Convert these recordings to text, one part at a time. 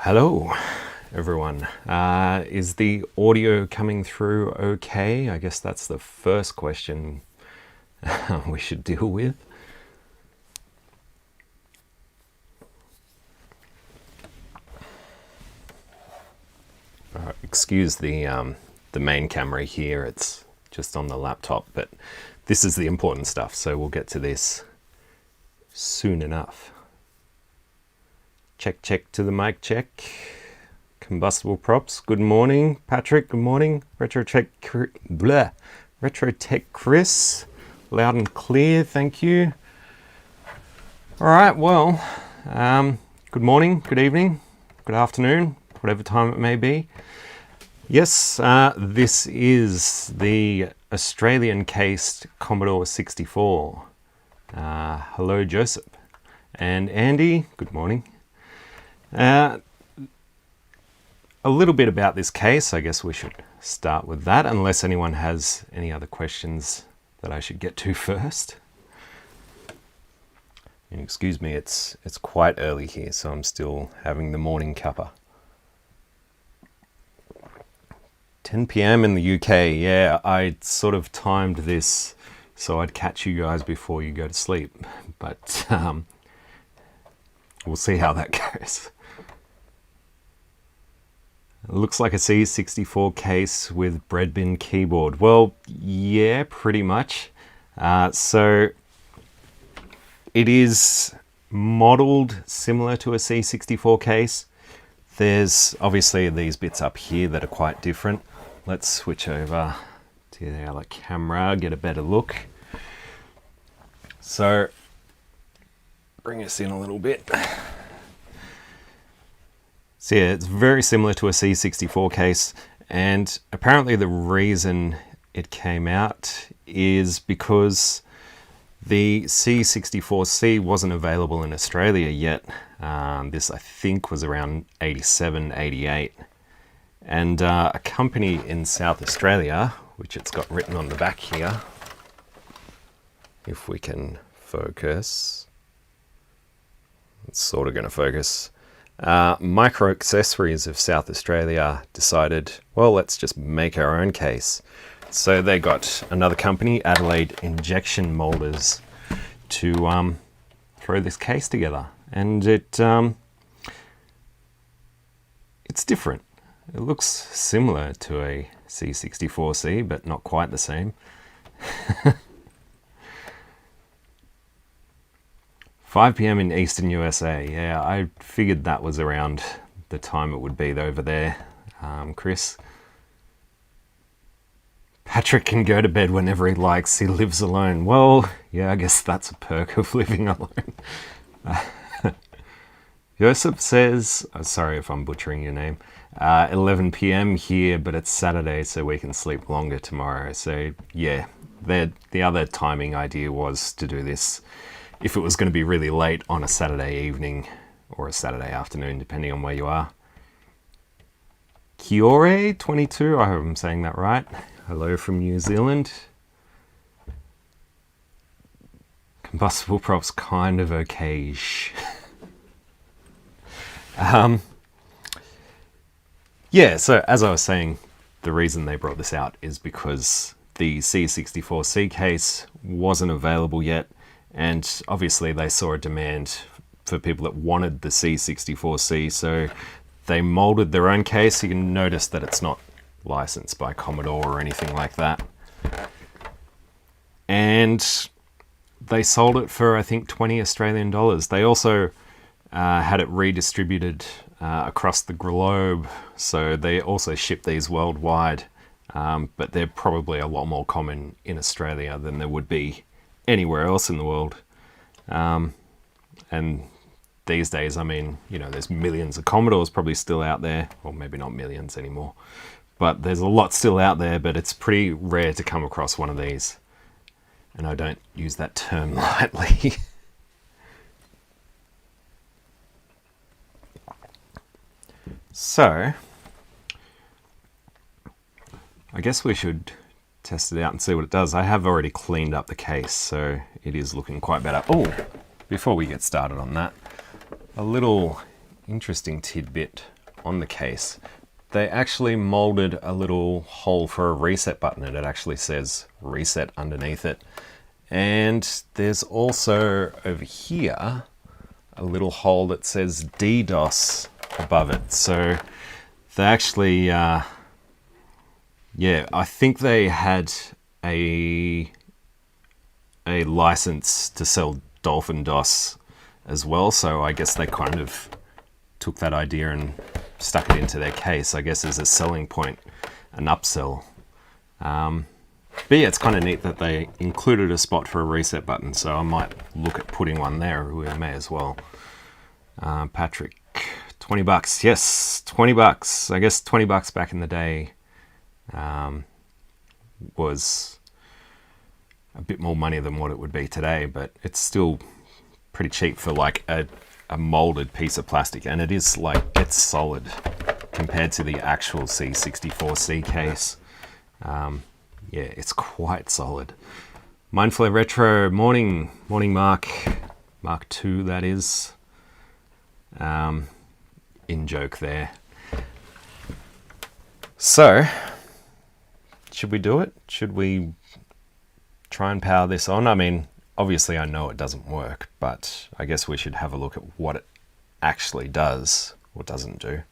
Hello everyone. Is the audio coming through okay? I guess that's the first question we should deal with. Excuse the main camera here, it's just on the laptop, but this is the important stuff, so we'll get to this soon enough. Check, check to the mic, check. Combustible props, good morning. Patrick, good morning. Retrotech Chris, loud and clear, thank you. All right, well, good morning, good evening, good afternoon, whatever time it may be. Yes, this is the Australian-cased Commodore 64. Hello, Joseph. And Andy, good morning. A little bit about this case, I guess we should start with that, unless anyone has any other questions that I should get to first. And excuse me, it's quite early here, so I'm still having the morning cuppa. 10 p.m. in the UK, yeah, I sort of timed this so I'd catch you guys before you go to sleep, but we'll see how that goes. It looks like a C64 case with bread bin keyboard. Well, yeah, pretty much. So it is modeled similar to a C64 case. There's obviously these bits up here that are quite different. Let's switch over to the other camera, get a better look. So bring us in a little bit. So yeah, it's very similar to a C64 case, and apparently the reason it came out is because the C64C wasn't available in Australia yet. This I think was around 87, 88. And a company in South Australia, which it's got written on the back here, if we can focus, it's sort of going to focus. Micro Accessories of South Australia decided, well, let's just make our own case. So they got another company, Adelaide Injection Molders, to throw this case together. And it's different. It looks similar to a C64C, but not quite the same. 5 p.m. in Eastern USA. Yeah, I figured that was around the time it would be over there, Chris. Patrick can go to bed whenever he likes. He lives alone. Well, yeah, I guess that's a perk of living alone. Joseph says, oh, sorry if I'm butchering your name, 11 p.m. here, but it's Saturday, so we can sleep longer tomorrow. So yeah, the other timing idea was to do this if it was going to be really late on a Saturday evening or a Saturday afternoon, depending on where you are. Kiore22, I hope I'm saying that right. Hello from New Zealand. Combustible props, kind of okay-ish. Yeah, so as I was saying, the reason they brought this out is because the C64C case wasn't available yet, and obviously they saw a demand for people that wanted the C64C, so they molded their own case. You can notice that it's not licensed by Commodore or anything like that. And they sold it for, I think, 20 Australian dollars. They also had it redistributed across the globe, so they also ship these worldwide, but they're probably a lot more common in Australia than there would be anywhere else in the world. And these days, I mean, you know, there's millions of Commodores probably still out there, or maybe not millions anymore, but there's a lot still out there, but it's pretty rare to come across one of these. And I don't use that term lightly. So, I guess we should test it out and see what it does. I have already cleaned up the case, so it is looking quite better. Oh, before we get started on that, a little interesting tidbit on the case. They actually molded a little hole for a reset button, and it actually says reset underneath it. And there's also over here a little hole that says DDoS above it. So they actually, yeah, I think they had a license to sell Dolphin DOS as well. So I guess they kind of took that idea and stuck it into their case, I guess, as a selling point, an upsell. But yeah, it's kind of neat that they included a spot for a reset button, so I might look at putting one there. We may as well. Patrick, 20 bucks. Yes, 20 bucks. I guess 20 bucks back in the day was a bit more money than what it would be today, but it's still pretty cheap for like a molded piece of plastic, and it is like, it's solid compared to the actual C64C case. Yeah, it's quite solid. Mindflow Retro, morning Mark 2, that is. In joke there. So, should we do it? Should we try and power this on? I mean, obviously I know it doesn't work, but I guess we should have a look at what it actually does or doesn't do.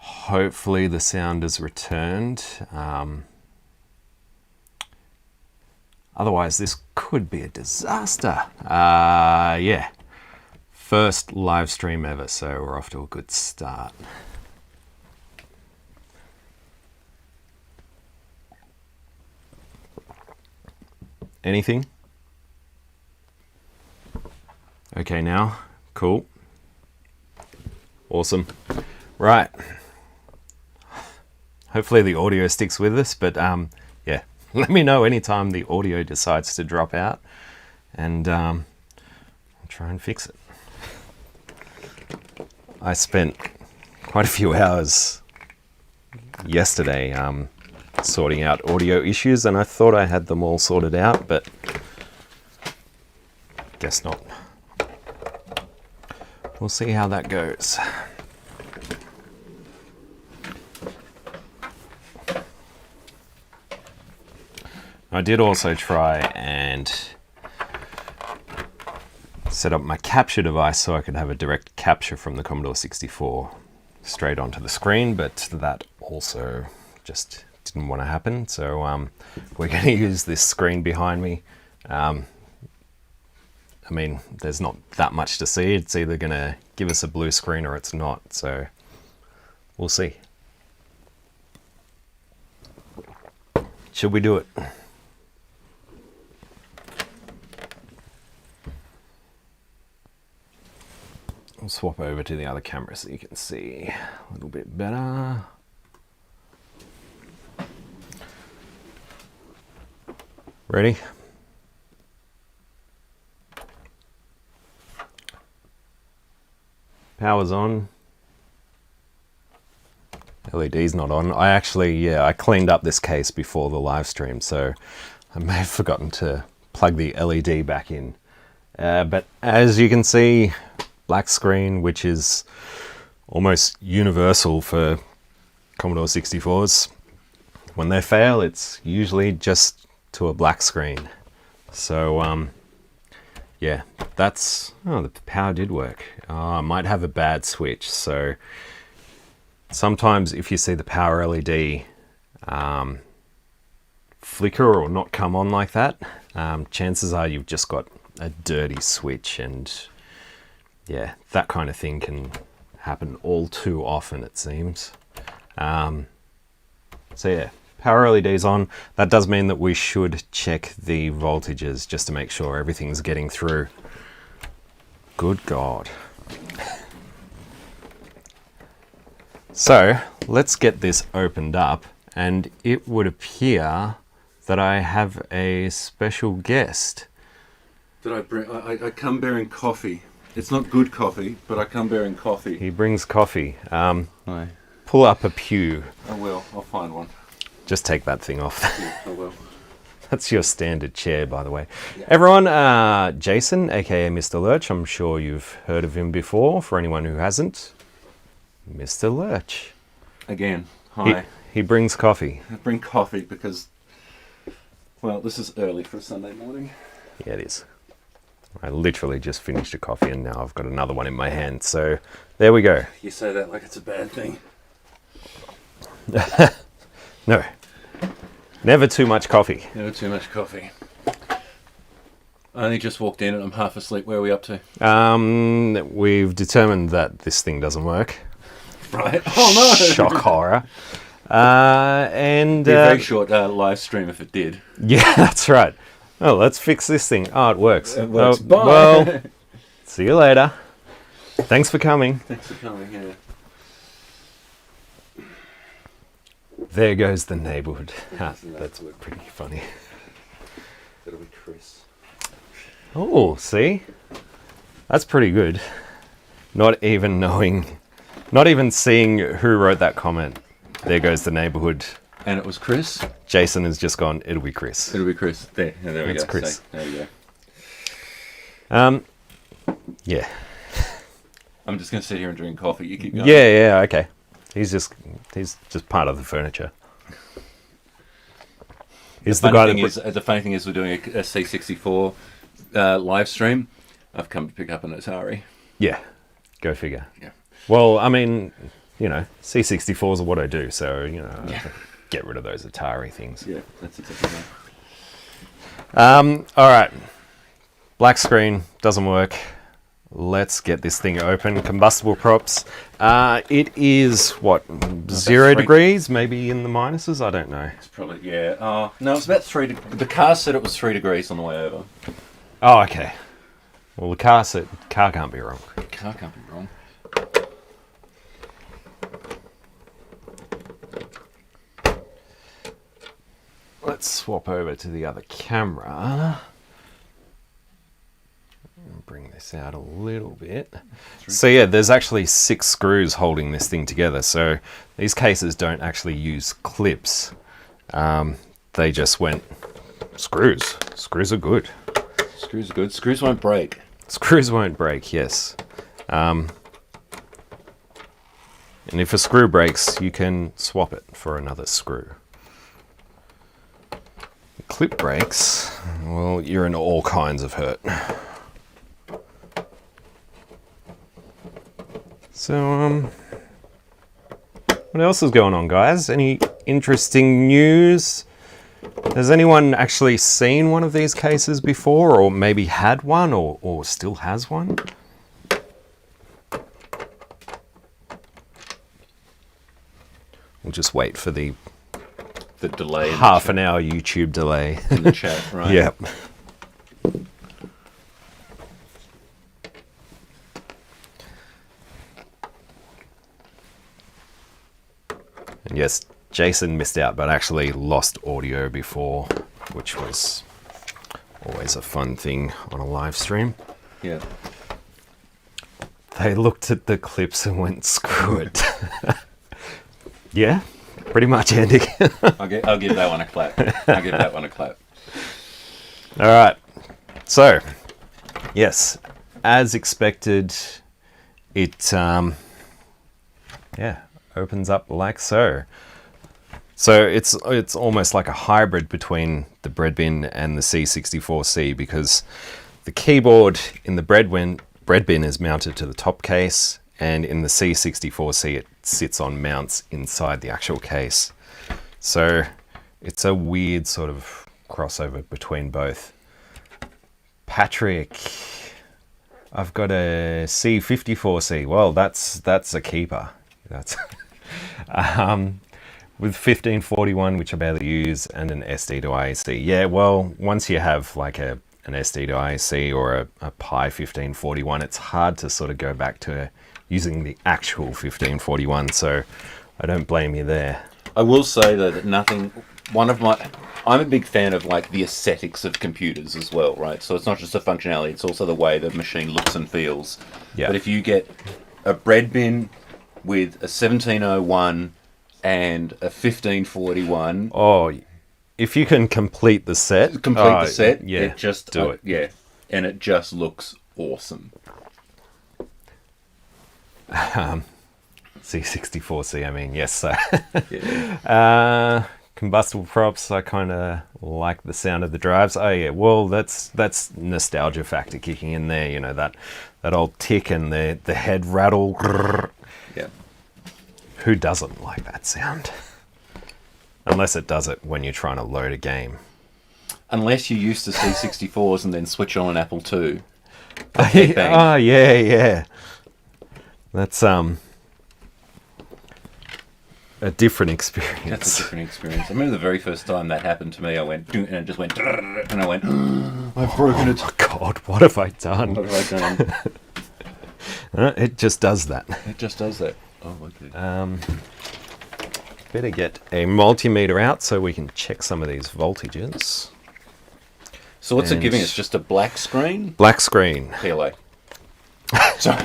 Hopefully the sound is returned. Otherwise this could be a disaster. Yeah, first live stream ever, so we're off to a good start. Anything? Okay, now, cool. Awesome. Right. Hopefully the audio sticks with us, but yeah, let me know anytime the audio decides to drop out, and I'll try and fix it. I spent quite a few hours yesterday sorting out audio issues, and I thought I had them all sorted out, but guess not. We'll see how that goes. I did also try and set up my capture device so I could have a direct capture from the Commodore 64 straight onto the screen, but that also just didn't want to happen. So we're going to use this screen behind me. I mean, there's not that much to see. It's either going to give us a blue screen or it's not, so we'll see. Should we do it? I'll swap over to the other camera so you can see a little bit better. Ready? Power's on. LED's not on. I actually, yeah, I cleaned up this case before the live stream, so I may have forgotten to plug the LED back in. But as you can see, black screen, which is almost universal for Commodore 64s. When they fail, it's usually just to a black screen. So yeah, that's, oh, the power did work. I might have a bad switch, so sometimes if you see the power LED flicker or not come on like that, chances are you've just got a dirty switch, and yeah, that kind of thing can happen all too often, it seems. So yeah, power LED's on. That does mean that we should check the voltages just to make sure everything's getting through. Good God. So let's get this opened up, and it would appear that I have a special guest. Did I bring? I come bearing coffee. It's not good coffee, but I come bearing coffee. He brings coffee. Aye. Pull up a pew. I will. I'll find one. Just take that thing off. Yeah, I will. That's your standard chair, by the way. Yeah. Everyone, Jason, aka Mr. Lurch. I'm sure you've heard of him before. For anyone who hasn't, Mr. Lurch. Again, hi. He brings coffee. I bring coffee because, well, this is early for a Sunday morning. Yeah, it is. I literally just finished a coffee and now I've got another one in my hand. So there we go. You say that like it's a bad thing. No. Never too much coffee. Never too much coffee. I only just walked in and I'm half asleep. Where are we up to? We've determined that this thing doesn't work. Right. Oh no! Shock horror. And It'd be a very short live stream if it did. Yeah, that's right. Oh, let's fix this thing. Oh, it works. It works. Oh, Bye. Well, see you later. Thanks for coming. Thanks for coming. Yeah. There goes the neighborhood. That's neighborhood. pretty funny. That'll be Chris. Oh, see? That's pretty good. Not even seeing who wrote that comment. There goes the neighborhood. And it was Chris? Jason has just gone, it'll be Chris. It'll be Chris. There we go. It's Chris. So, there you go. Yeah. I'm just going to sit here and drink coffee. You keep going. Yeah, okay. He's just part of the furniture. He's the guy that... The funny thing is we're doing a C64 live stream. I've come to pick up an Atari. Yeah, go figure. Yeah. Well, I mean, you know, C64s are what I do, so, you know, I get rid of those Atari things. Yeah, that's exactly right. All right. Black screen, doesn't work. Let's get this thing open. Combustible props. It is, what, 0 degrees? Maybe in the minuses? I don't know. It's probably, yeah. No, it's about 3 degrees. The car said it was 3 degrees on the way over. Oh, okay. Well, the car can't be wrong. The car can't be wrong. Let's swap over to the other camera. Bring this out a little bit. So yeah, there's actually 6 screws holding this thing together. So these cases don't actually use clips. They just went screws. Screws are good. Screws are good. Screws won't break. Screws won't break, yes. And if a screw breaks, you can swap it for another screw. Clip breaks, well, you're in all kinds of hurt. So, what else is going on, guys? Any interesting news? Has anyone actually seen one of these cases before, or maybe had one, or still has one? We'll just wait for the delay. Half an hour YouTube delay. In the chat, right? Yep. And yes, Jason missed out, but actually lost audio before, which was always a fun thing on a live stream. Yeah. They looked at the clips and went, screw it. Yeah, pretty much, Andy. I'll give that one a clap. I'll give that one a clap. All right. So, yes, as expected, it opens up like so. So it's almost like a hybrid between the bread bin and the C64C, because the keyboard in the bread bin is mounted to the top case, and in the C64C it sits on mounts inside the actual case. So it's a weird sort of crossover between both. Patrick, I've got a C54C. Well, that's a keeper. That's with 1541, which I barely use, and an SD to IAC. Yeah, well, once you have like an SD to IAC or a Pi 1541, it's hard to sort of go back to using the actual 1541. So I don't blame you there. I will say though that I'm a big fan of like the aesthetics of computers as well, right? So it's not just the functionality, it's also the way the machine looks and feels. Yeah. But if you get a bread bin with a 1701 and a 1541, oh, if you can complete the set, yeah, it just do it. Yeah, and it just looks awesome. C64C, I mean, yes, sir. Yeah. Combustible props, I kind of like the sound of the drives. Oh yeah, well, that's nostalgia factor kicking in there. You know, that old tick and the head rattle. Yeah. Who doesn't like that sound? Unless it does it when you're trying to load a game. Unless you used to C64s and then switch on an Apple II. Oh yeah. That's a different experience. That's a different experience. I remember the very first time that happened to me, I went, and it just went, and I went, I've broken it. Oh God, what have I done? What have I done? It just does that. It just does that. Oh, okay. Better get a multimeter out so we can check some of these voltages. So what's it giving us? Just a black screen? Black screen. PLA. Sorry.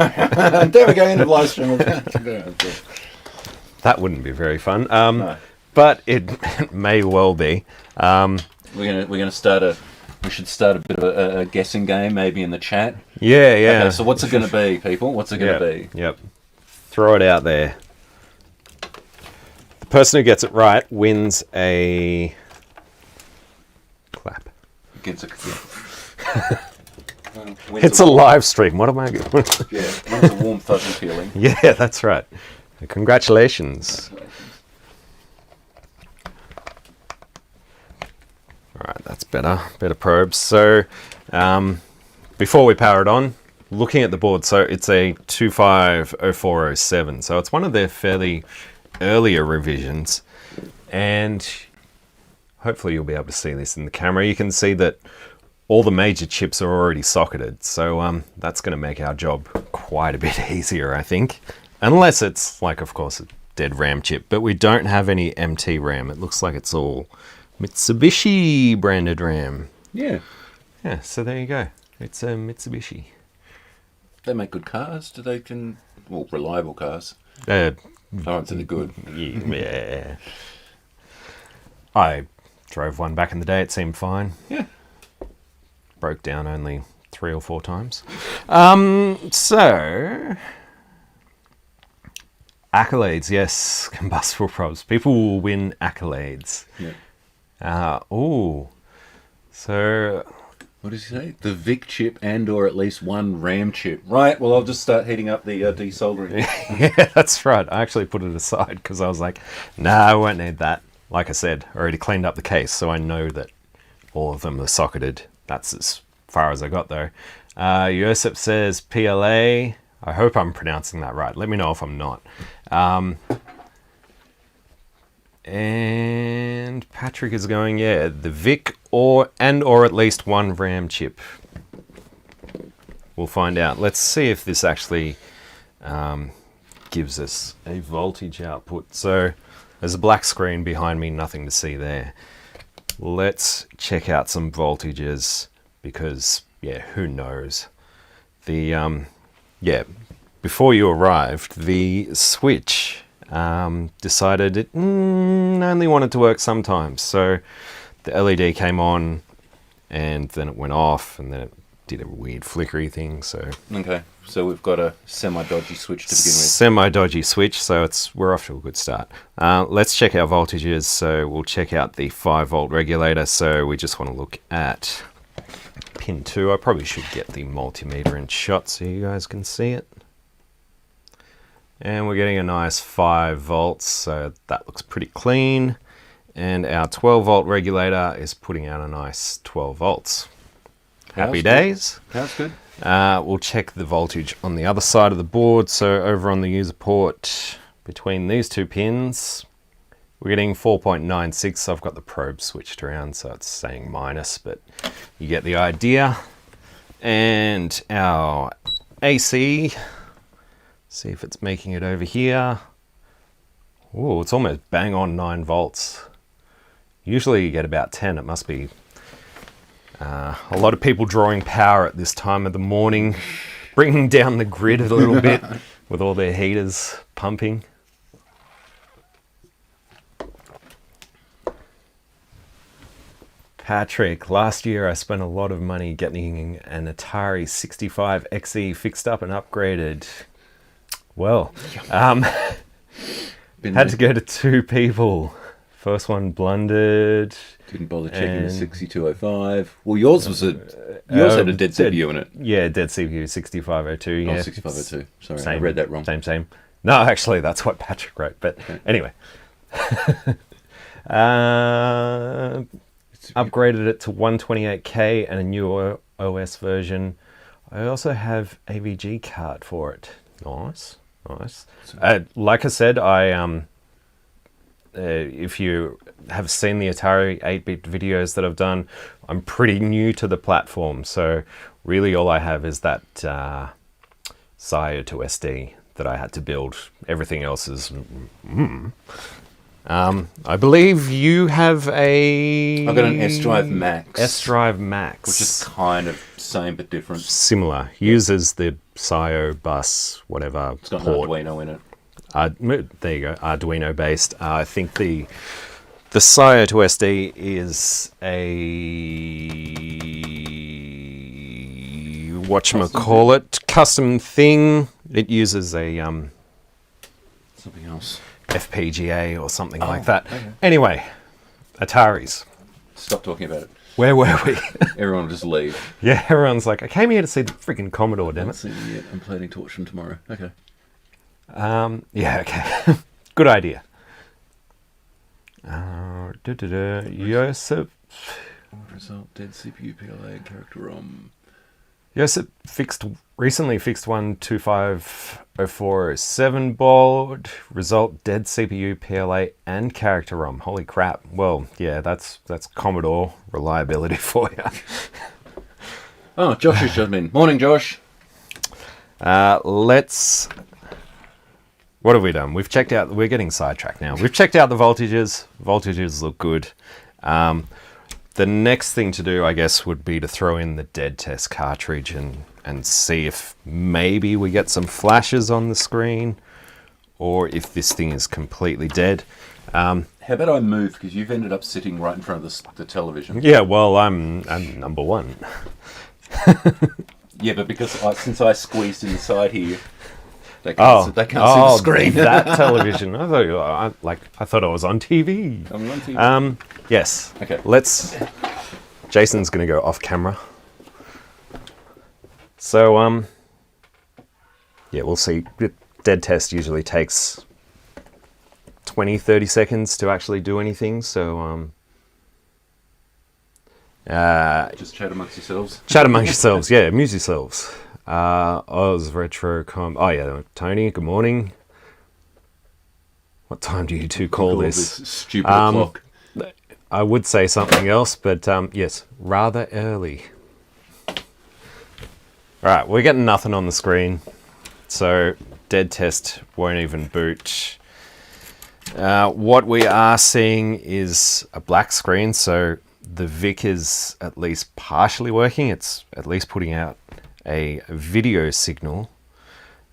There we go, end of live stream. That wouldn't be very fun. No. But it may well be. We're gonna start we should start a bit of a guessing game maybe in the chat. Yeah. Okay, so what's it gonna be, people? What's it gonna be? Yep. Throw it out there. The person who gets it right wins a clap. It's a live stream. What am I doing? Yeah, wins a warm fuzzy feeling. Yeah, that's right. Congratulations. All right, that's better probes. So before we power it on, looking at the board, so it's a 250407. So it's one of their fairly earlier revisions, and hopefully you'll be able to see this in the camera. You can see that all the major chips are already socketed. So that's going to make our job quite a bit easier, I think. Unless it's like, of course, a dead RAM chip, but we don't have any MT RAM. It looks like it's all Mitsubishi branded RAM. Yeah. Yeah, so there you go. It's a Mitsubishi. They make good cars. Reliable cars. Oh, so they're good. Yeah. I drove one back in the day. It seemed fine. Yeah. Broke down only 3 or 4 times. So... accolades, yes, combustible probes. People will win accolades. Yeah. So... what does he say? The VIC chip and/or at least one RAM chip. Right. Well, I'll just start heating up the desoldering. Yeah, that's right. I actually put it aside because I was like, nah, I won't need that. Like I said, I already cleaned up the case, so I know that all of them are socketed. That's as far as I got, though. Josep says PLA. I hope I'm pronouncing that right. Let me know if I'm not. And Patrick is going, yeah, the VIC or at least one RAM chip. We'll find out. Let's see if this actually gives us a voltage output. So there's a black screen behind me, nothing to see there. Let's check out some voltages because, yeah, who knows? Before you arrived, the switch decided it only wanted to work sometimes. So the LED came on and then it went off and then it did a weird flickery thing, so... Okay, so we've got a semi-dodgy switch to begin with. Semi-dodgy switch, so we're off to a good start. Let's check our voltages, so we'll check out the 5-volt regulator, so we just want to look at pin 2. I probably should get the multimeter in shot so you guys can see it. And we're getting a nice 5 volts, so that looks pretty clean. And our 12-volt regulator is putting out a nice 12 volts. Happy days. That's good. We'll check the voltage on the other side of the board. So over on the user port, between these 2 pins, we're getting 4.96. I've got the probe switched around, so it's saying minus, but you get the idea. And our AC, see if it's making it over here. Oh, it's almost bang on 9 volts. Usually you get about 10. It must be a lot of people drawing power at this time of the morning, bringing down the grid a little bit with all their heaters pumping. Patrick, last year I spent a lot of money getting an Atari 65 XE fixed up and upgraded. Well, had to go to 2 people. First one blundered. Didn't bother checking the 6205. Well, yours was yours had a dead CPU in it. Yeah, dead CPU 6502. Yeah, Oh, 6502. Sorry, I read that wrong. Same. No, actually, that's what Patrick wrote. But anyway, upgraded it to 128K and a new OS version. I also have AVG card for it. Nice. Like I said, if you have seen the Atari 8-bit videos that I've done, I'm pretty new to the platform, so really all I have is that SIO to SD that I had to build. Everything else is... I believe you have a... I've got an S-Drive Max. S-Drive Max. Which is kind of same but different. Similar. Uses the SIO bus, whatever It's got port. an Arduino in it. There you go, Arduino based. I think the SIO to SD is a whatchamacallit custom thing. It uses a Something else. FPGA or something like that. Okay. Anyway, Ataris. Stop talking about it. Where were we? Everyone will just leave. Yeah, everyone's like, I came here to see the freaking Commodore, damn it. I'm planning to watch them tomorrow. Okay. Yeah, okay. Good idea. Joseph. Result, dead CPU, PLA, character ROM. Joseph recently fixed 1250407 board. Result, dead CPU, PLA, and character ROM. Holy crap. Well, yeah, that's Commodore reliability for you. Oh, Josh has just been. Morning, Josh. What have we done? We've checked out... We're getting sidetracked now. We've checked out the voltages. Voltages look good. The next thing to do, I guess, would be to throw in the dead test cartridge and see if maybe we get some flashes on the screen or if this thing is completely dead. How about I move, because you've ended up sitting right in front of the television. Yeah, well, I'm number one. Yeah, but because since I squeezed inside here... They can't see the screen. That television. I thought I was on TV. I'm on TV. Yes. Okay. Jason's going to go off camera. So, yeah, we'll see. Dead test usually takes 20, 30 seconds to actually do anything. So, just chat amongst yourselves. Chat amongst yourselves. Yeah, amuse yourselves. Oz Retrocom. Oh yeah, Tony. Good morning. What time do you two call this? Stupid clock. I would say something else, but yes, rather early. All right, we're getting nothing on the screen, so dead test won't even boot. What we are seeing is a black screen, so the VIC is at least partially working. It's at least putting out a video signal.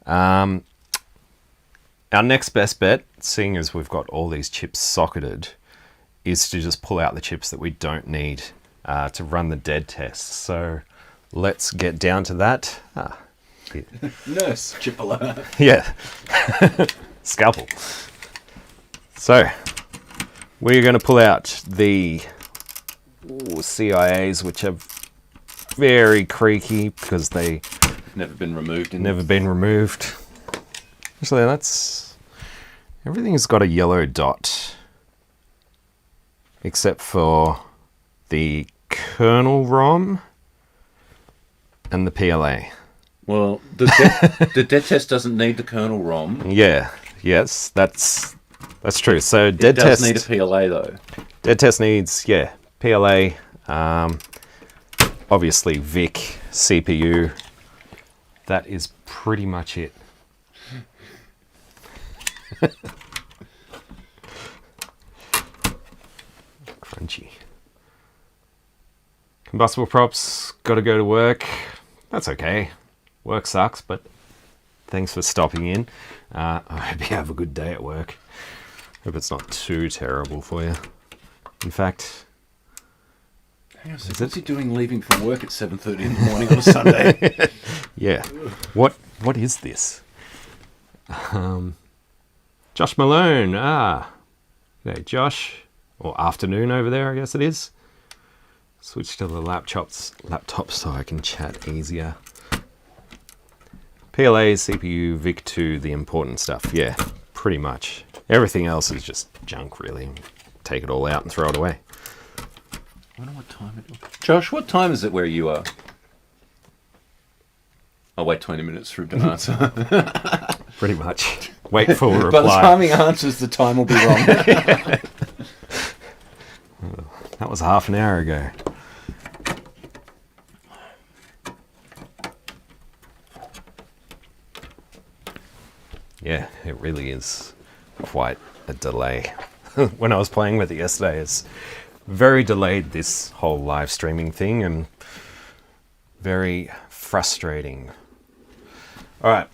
Our next best bet, seeing as we've got all these chips socketed, is to just pull out the chips that we don't need to run the dead test. So let's get down to that. Nurse, chip alert. Yeah. Scalpel. So, we're going to pull out the CIAs, which are very creaky because they Never been removed. never been removed. Actually, that's... everything's got a yellow dot. Except for the kernel ROM and the PLA. Well, the dead test doesn't need the kernel ROM. Yeah, yes, that's true. So It dead does test need a PLA though. dead test needs PLA, obviously VIC, CPU. That is pretty much it. Crunchy. Combustible props, got to go to work. That's okay. Work sucks, but thanks for stopping in. I hope you have a good day at work. Hope it's not too terrible for you. In fact, Hang on a second, what's he doing leaving from work at 7:30 in the morning on a Sunday? yeah. What is this? Josh Malone. Hey, Josh. Or afternoon over there, I guess it is. Switch to the laptop so I can chat easier. PLA, CPU, VIC2, the important stuff. Yeah, pretty much. Everything else is just junk, really. Take it all out and throw it away. I wonder what time it is. Josh, what time is it where you are? I'll wait 20 minutes for him to answer. Pretty much. Wait for a reply. By the time he answers, the time will be wrong. That was half an hour ago. Yeah, it really is quite a delay. When I was playing with it yesterday, it's very delayed, this whole live streaming thing, and very frustrating. All right,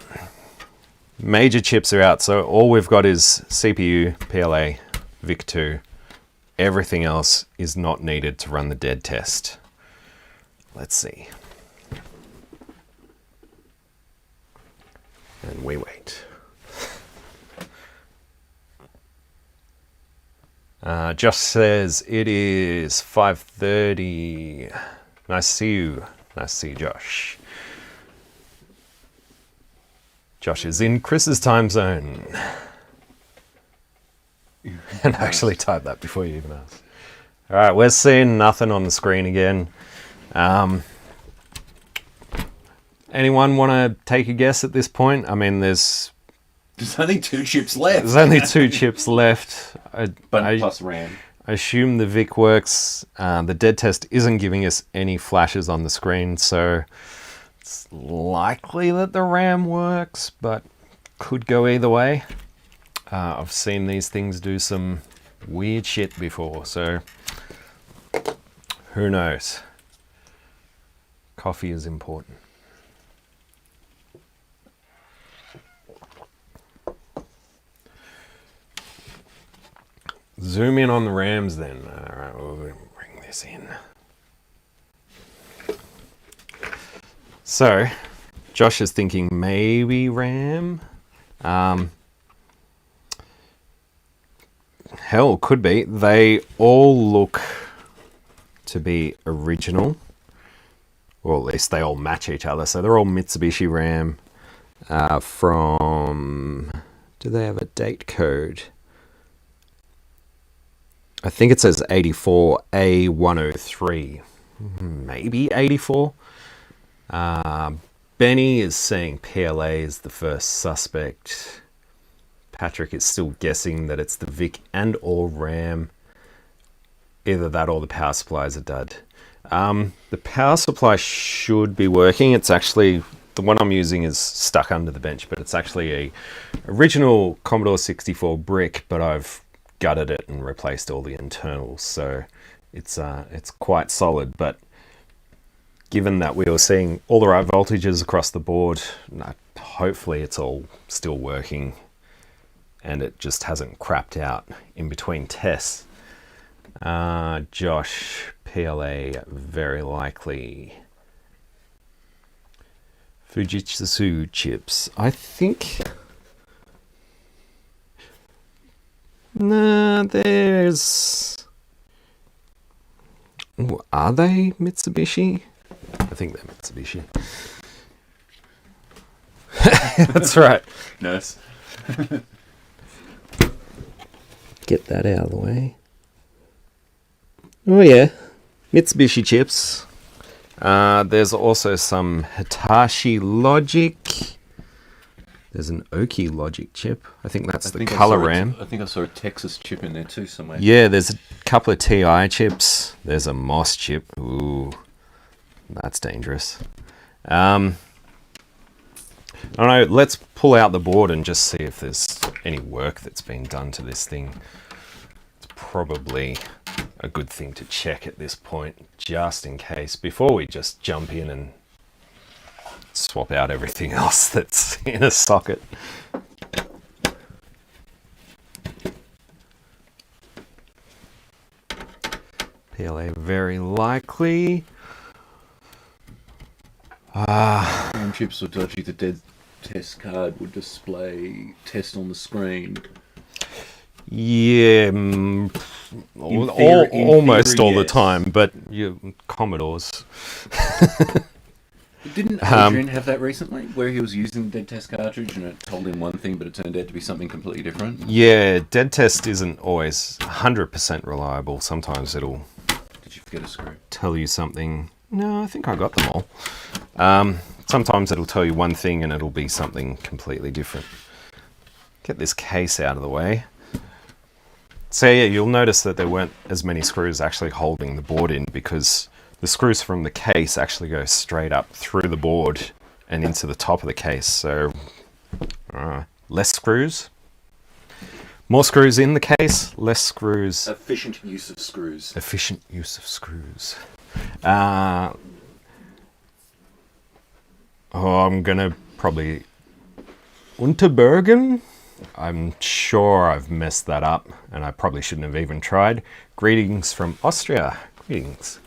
major chips are out, so all we've got is CPU, PLA, VIC2. Everything else is not needed to run the dead test. Let's see. And we wait. Josh says it is 5:30. Nice to see you. Nice to see you, Josh. Josh is in Chris's time zone. And I actually typed that before you even asked. All right, we're seeing nothing on the screen again. Anyone want to take a guess at this point? I mean, there's only 2 chips left. There's only 2 chips left. Plus RAM. I assume the VIC works. The dead test isn't giving us any flashes on the screen, so it's likely that the RAM works, but could go either way. I've seen these things do some weird shit before, so who knows? Coffee is important. Zoom in on the RAMs then. All right, we'll bring this in. So, Josh is thinking maybe RAM. Hell, could be. They all look to be original. Or at least they all match each other. So they're all Mitsubishi RAM from... Do they have a date code? I think it says 84A103. Maybe 84. Benny is saying PLA is the first suspect. Patrick is still guessing that it's the VIC and or RAM. Either that or the power supplies are dud. The power supply should be working. It's actually, the one I'm using is stuck under the bench, but it's actually a original Commodore 64 brick, but I've gutted it and replaced all the internals, so it's quite solid. But given that we were seeing all the right voltages across the board, hopefully it's all still working and it just hasn't crapped out in between tests. Josh, PLA, very likely. Fujitsu chips. I think... Nah, there's... Ooh, are they Mitsubishi? I think they're Mitsubishi. That's right. Nurse. Get that out of the way. Oh yeah, Mitsubishi chips. There's also some Hitachi Logic. There's an Oki Logic chip. I think that's the color RAM. I think I saw a Texas chip in there too somewhere. Yeah, there's a couple of TI chips. There's a MOS chip. Ooh, that's dangerous. I don't know, let's pull out the board and just see if there's any work that's been done to this thing. It's probably a good thing to check at this point, just in case, before we just jump in and swap out everything else that's in a socket. PLA very likely. RAM chips were dodgy. The dead test card would display test on the screen. Yeah, almost all the time, but you Commodores. Didn't Adrian have that recently, where he was using the dead test cartridge and it told him one thing, but it turned out to be something completely different? Yeah, dead test isn't always 100% reliable. Sometimes it'll Did you forget a screw? tell you something. No, I think I got them all. Sometimes it'll tell you one thing and it'll be something completely different. Get this case out of the way. So yeah, you'll notice that there weren't as many screws actually holding the board in, because the screws from the case actually go straight up through the board and into the top of the case. So less screws. More screws in the case, less screws. Efficient use of screws. Efficient use of screws. I'm gonna probably Unterbergen. I'm sure I've messed that up, and I probably shouldn't have even tried. Greetings from Austria. Greetings.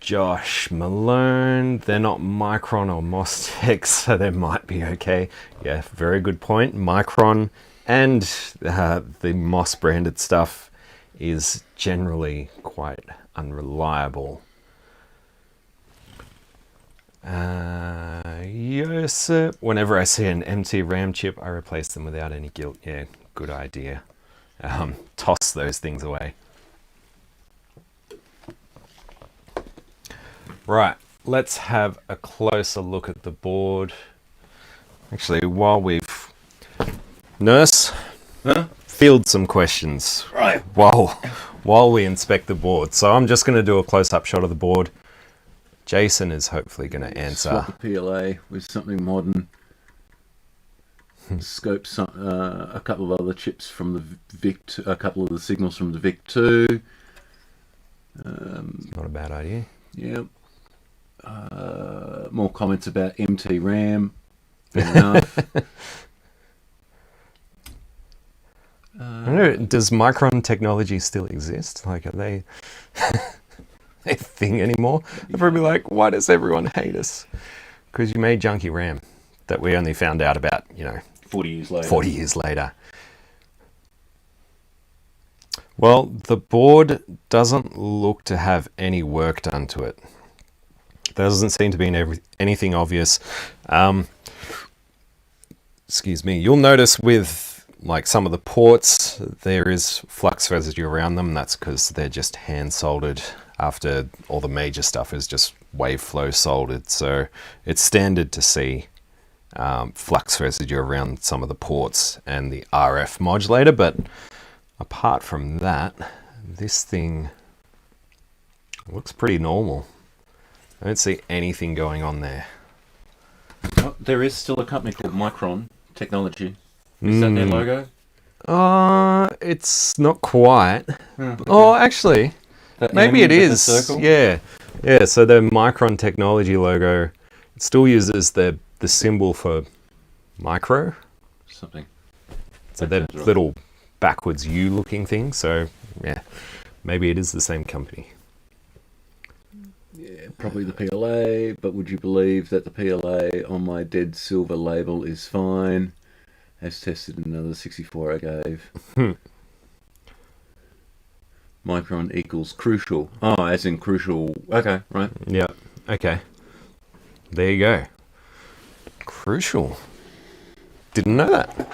Josh Malone. They're not Micron or Mostec, so they might be okay. Yeah, very good point. Micron and the Moss branded stuff is generally quite unreliable. Yes, whenever I see an empty RAM chip, I replace them without any guilt. Yeah, good idea. Toss those things away. Right, let's have a closer look at the board. Actually, while we've... Nurse, field some questions. Right. While we inspect the board. So I'm just going to do a close-up shot of the board. Jason is hopefully going to answer. Swap a PLA with something modern. Scope a couple of other chips from the VIC, a couple of the signals from the VIC-2. Not a bad idea. Yeah. More comments about MT RAM. Fair enough. I don't know, does Micron technology still exist? Like, are they a thing anymore? They're probably like, why does everyone hate us? Because you made junky RAM that we only found out about, 40 years later. 40 years later. Well, the board doesn't look to have any work done to it. There doesn't seem to be anything obvious. Excuse me. You'll notice with like some of the ports, there is flux residue around them. That's because they're just hand soldered after all the major stuff is just wave flow soldered. So it's standard to see flux residue around some of the ports and the RF modulator. But apart from that, this thing looks pretty normal. I don't see anything going on there. Oh, there is still a company called Micron Technology. Is that their logo? It's not quite. Okay. Oh, actually, That maybe M it with the is. circle? Yeah. So the Micron Technology logo, it still uses the symbol for micro. Something. So That they're sounds right. little backwards U-looking things. So yeah, maybe it is the same company. Yeah, probably the PLA, but would you believe that the PLA on my dead silver label is fine? As tested in another 64 I gave. Micron equals crucial. Oh, as in crucial. Okay, right. Yeah, okay. There you go. Crucial. Didn't know that.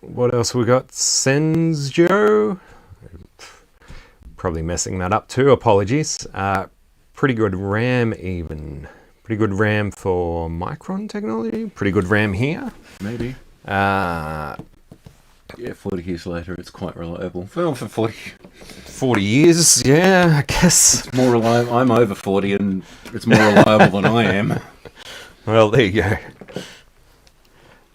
What else we got? Senzjo. Probably messing that up too. Apologies. Pretty good RAM even. Pretty good RAM for Micron technology. Pretty good RAM here. Maybe. Yeah, 40 years later, it's quite reliable. Well, for 40 years, yeah, I guess. It's more reliable. I'm over 40 and it's more reliable than I am. Well, there you go.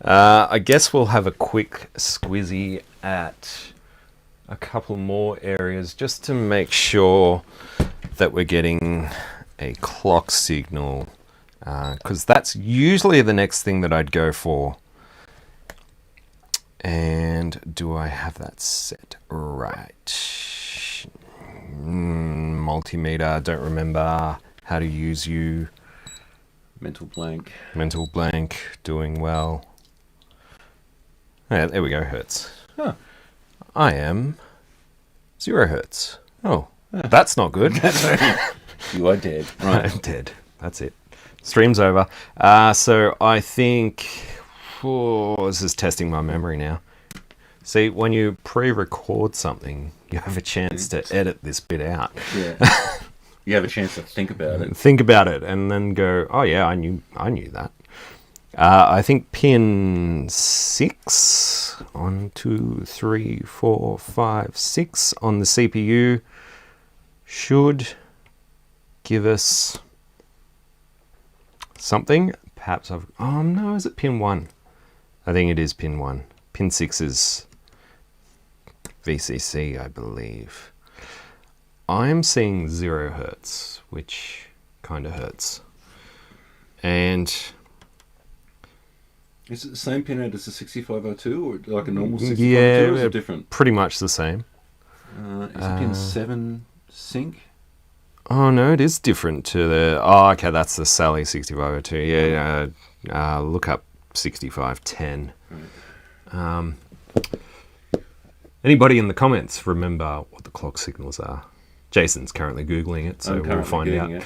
I guess we'll have a quick squizzy at a couple more areas just to make sure that we're getting a clock signal, because that's usually the next thing that I'd go for. And do I have that set right? Multimeter, don't remember how to use you. Mental blank. Mental blank, doing well. Yeah, there we go, hertz. Huh. I am 0 hertz. Oh, that's not good. You are dead. Right. I'm dead. That's it. Stream's over. So I think... Oh, this is testing my memory now. See, when you pre-record something, you have a chance to edit this bit out. Yeah. You have a chance to think about it. Think about it, and then go, oh yeah, I knew that. I think pin 6, 1, 2, 3, 4, 5, 6 on the CPU should give us something. Perhaps I've... Oh no, is it pin 1? I think it is pin 1. Pin 6 is VCC, I believe. I'm seeing 0 hertz, which kind of hurts. And... Is it the same pin out as the 6502 or like a normal 6502? Yeah, or is it different? Pretty much the same. Is it pin 7 sync? Oh no, it is different to the... Oh, okay, that's the Sally 6502. Yeah, look up 6510. Right. Anybody in the comments remember what the clock signals are? Jason's currently Googling it, so we'll find out.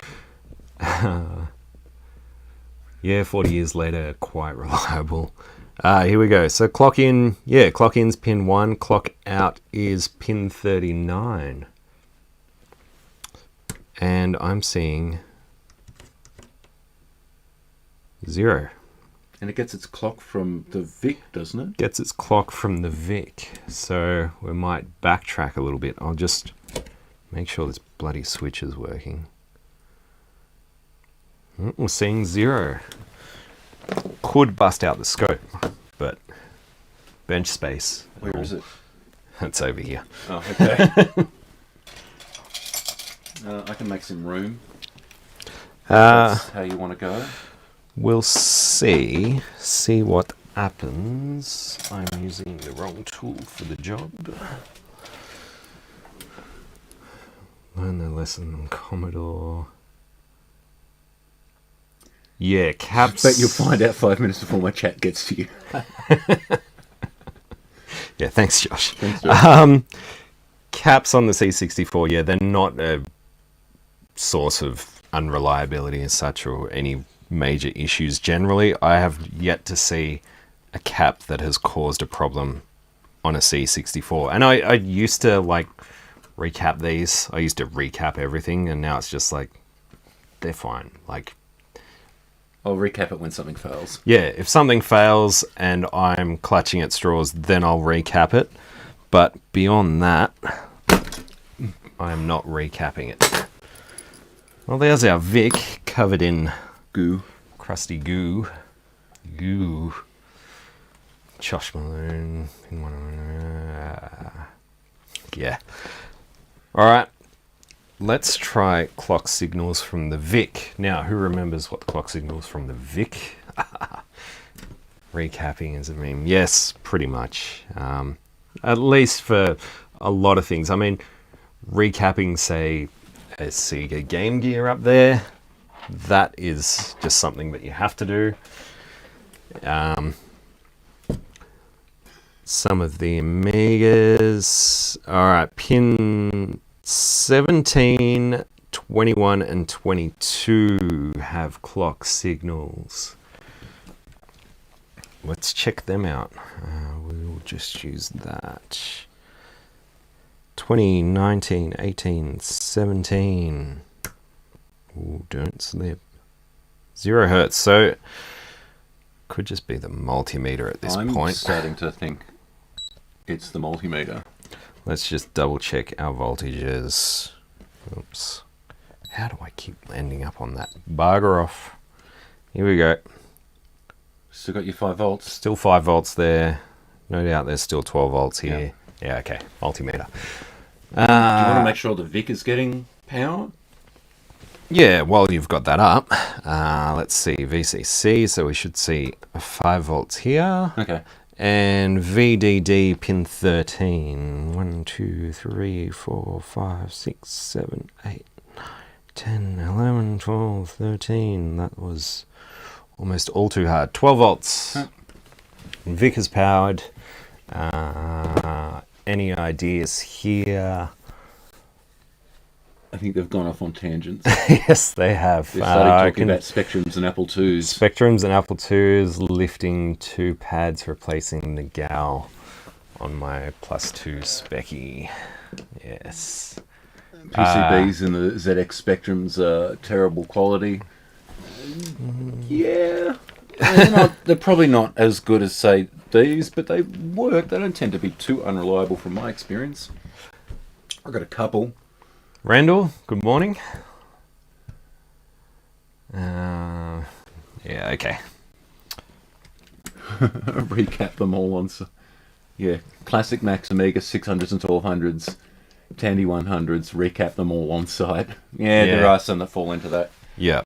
Yeah, 40 years later, quite reliable. Here we go. So clock in, clock in's pin 1, clock out is pin 39. And I'm seeing 0. And it gets its clock from the VIC, doesn't it? Gets its clock from the VIC. So we might backtrack a little bit. I'll just make sure this bloody switch is working. We're seeing 0. Could bust out the scope, but bench space. Where is it? It's over here. Oh, okay. I can make some room. That's how you want to go. We'll see what happens. I'm using the wrong tool for the job. Learn the lesson on Commodore. Yeah, caps. Bet you'll find out 5 minutes before my chat gets to you. Yeah, thanks, Josh. Thanks, Josh. Caps on the C64, yeah, they're not a source of unreliability as such or any major issues generally. I have yet to see a cap that has caused a problem on a C64. And I used to like recap these. I used to recap everything, and now it's just like, they're fine. Like, I'll recap it when something fails. yeah, if something fails and I'm clutching at straws, then I'll recap it. But beyond that, I am not recapping it. Well, there's our VIC covered in Goo. crusty goo. Goo. Josh Malone. Yeah. All right. Let's try clock signals from the VIC. Now, who remembers what the clock signals from the VIC? Recapping is a meme. Yes, pretty much. At least for a lot of things. I mean, recapping, say, a Sega Game Gear up there. That is just something that you have to do. Some of the Amigas. Alright, pin 17, 21 and 22 have clock signals. Let's check them out. We'll just use that. 20, 19, 18, 17. Ooh, don't slip. 0 hertz. So could just be the multimeter at this point. I'm starting to think it's the multimeter. Let's just double check our voltages. Oops. How do I keep ending up on that? Bugger off. Here we go. Still got your 5 volts. Still 5 volts there. No doubt there's still 12 volts here. Yeah, okay. Multimeter. Do you want to make sure the Vic is getting power? Yeah, while you've got that up, let's see, VCC, so we should see 5 volts here. Okay. And VDD pin 13. 1, 2, 3, 4, 5, 6, 7, 8, 9, 10, 11, 12, 13. That was almost all too hard. 12 volts. Huh. Vic is powered. Any ideas here? I think they've gone off on tangents. Yes, they have. They started talking about Spectrums and Apple IIs. Spectrums and Apple IIs, lifting 2 pads, replacing the Gal on my +2 Specky. Yes. PCBs and the ZX Spectrums are terrible quality. Yeah. They're probably not as good as, say, these, but they work. They don't tend to be too unreliable from my experience. I've got a couple. Randall, good morning. Yeah, okay. Recap them all on. Yeah, classic Max Amiga 600s and 1200s, Tandy 100s. Recap them all on site. Yeah, there are some that fall into that. Yeah.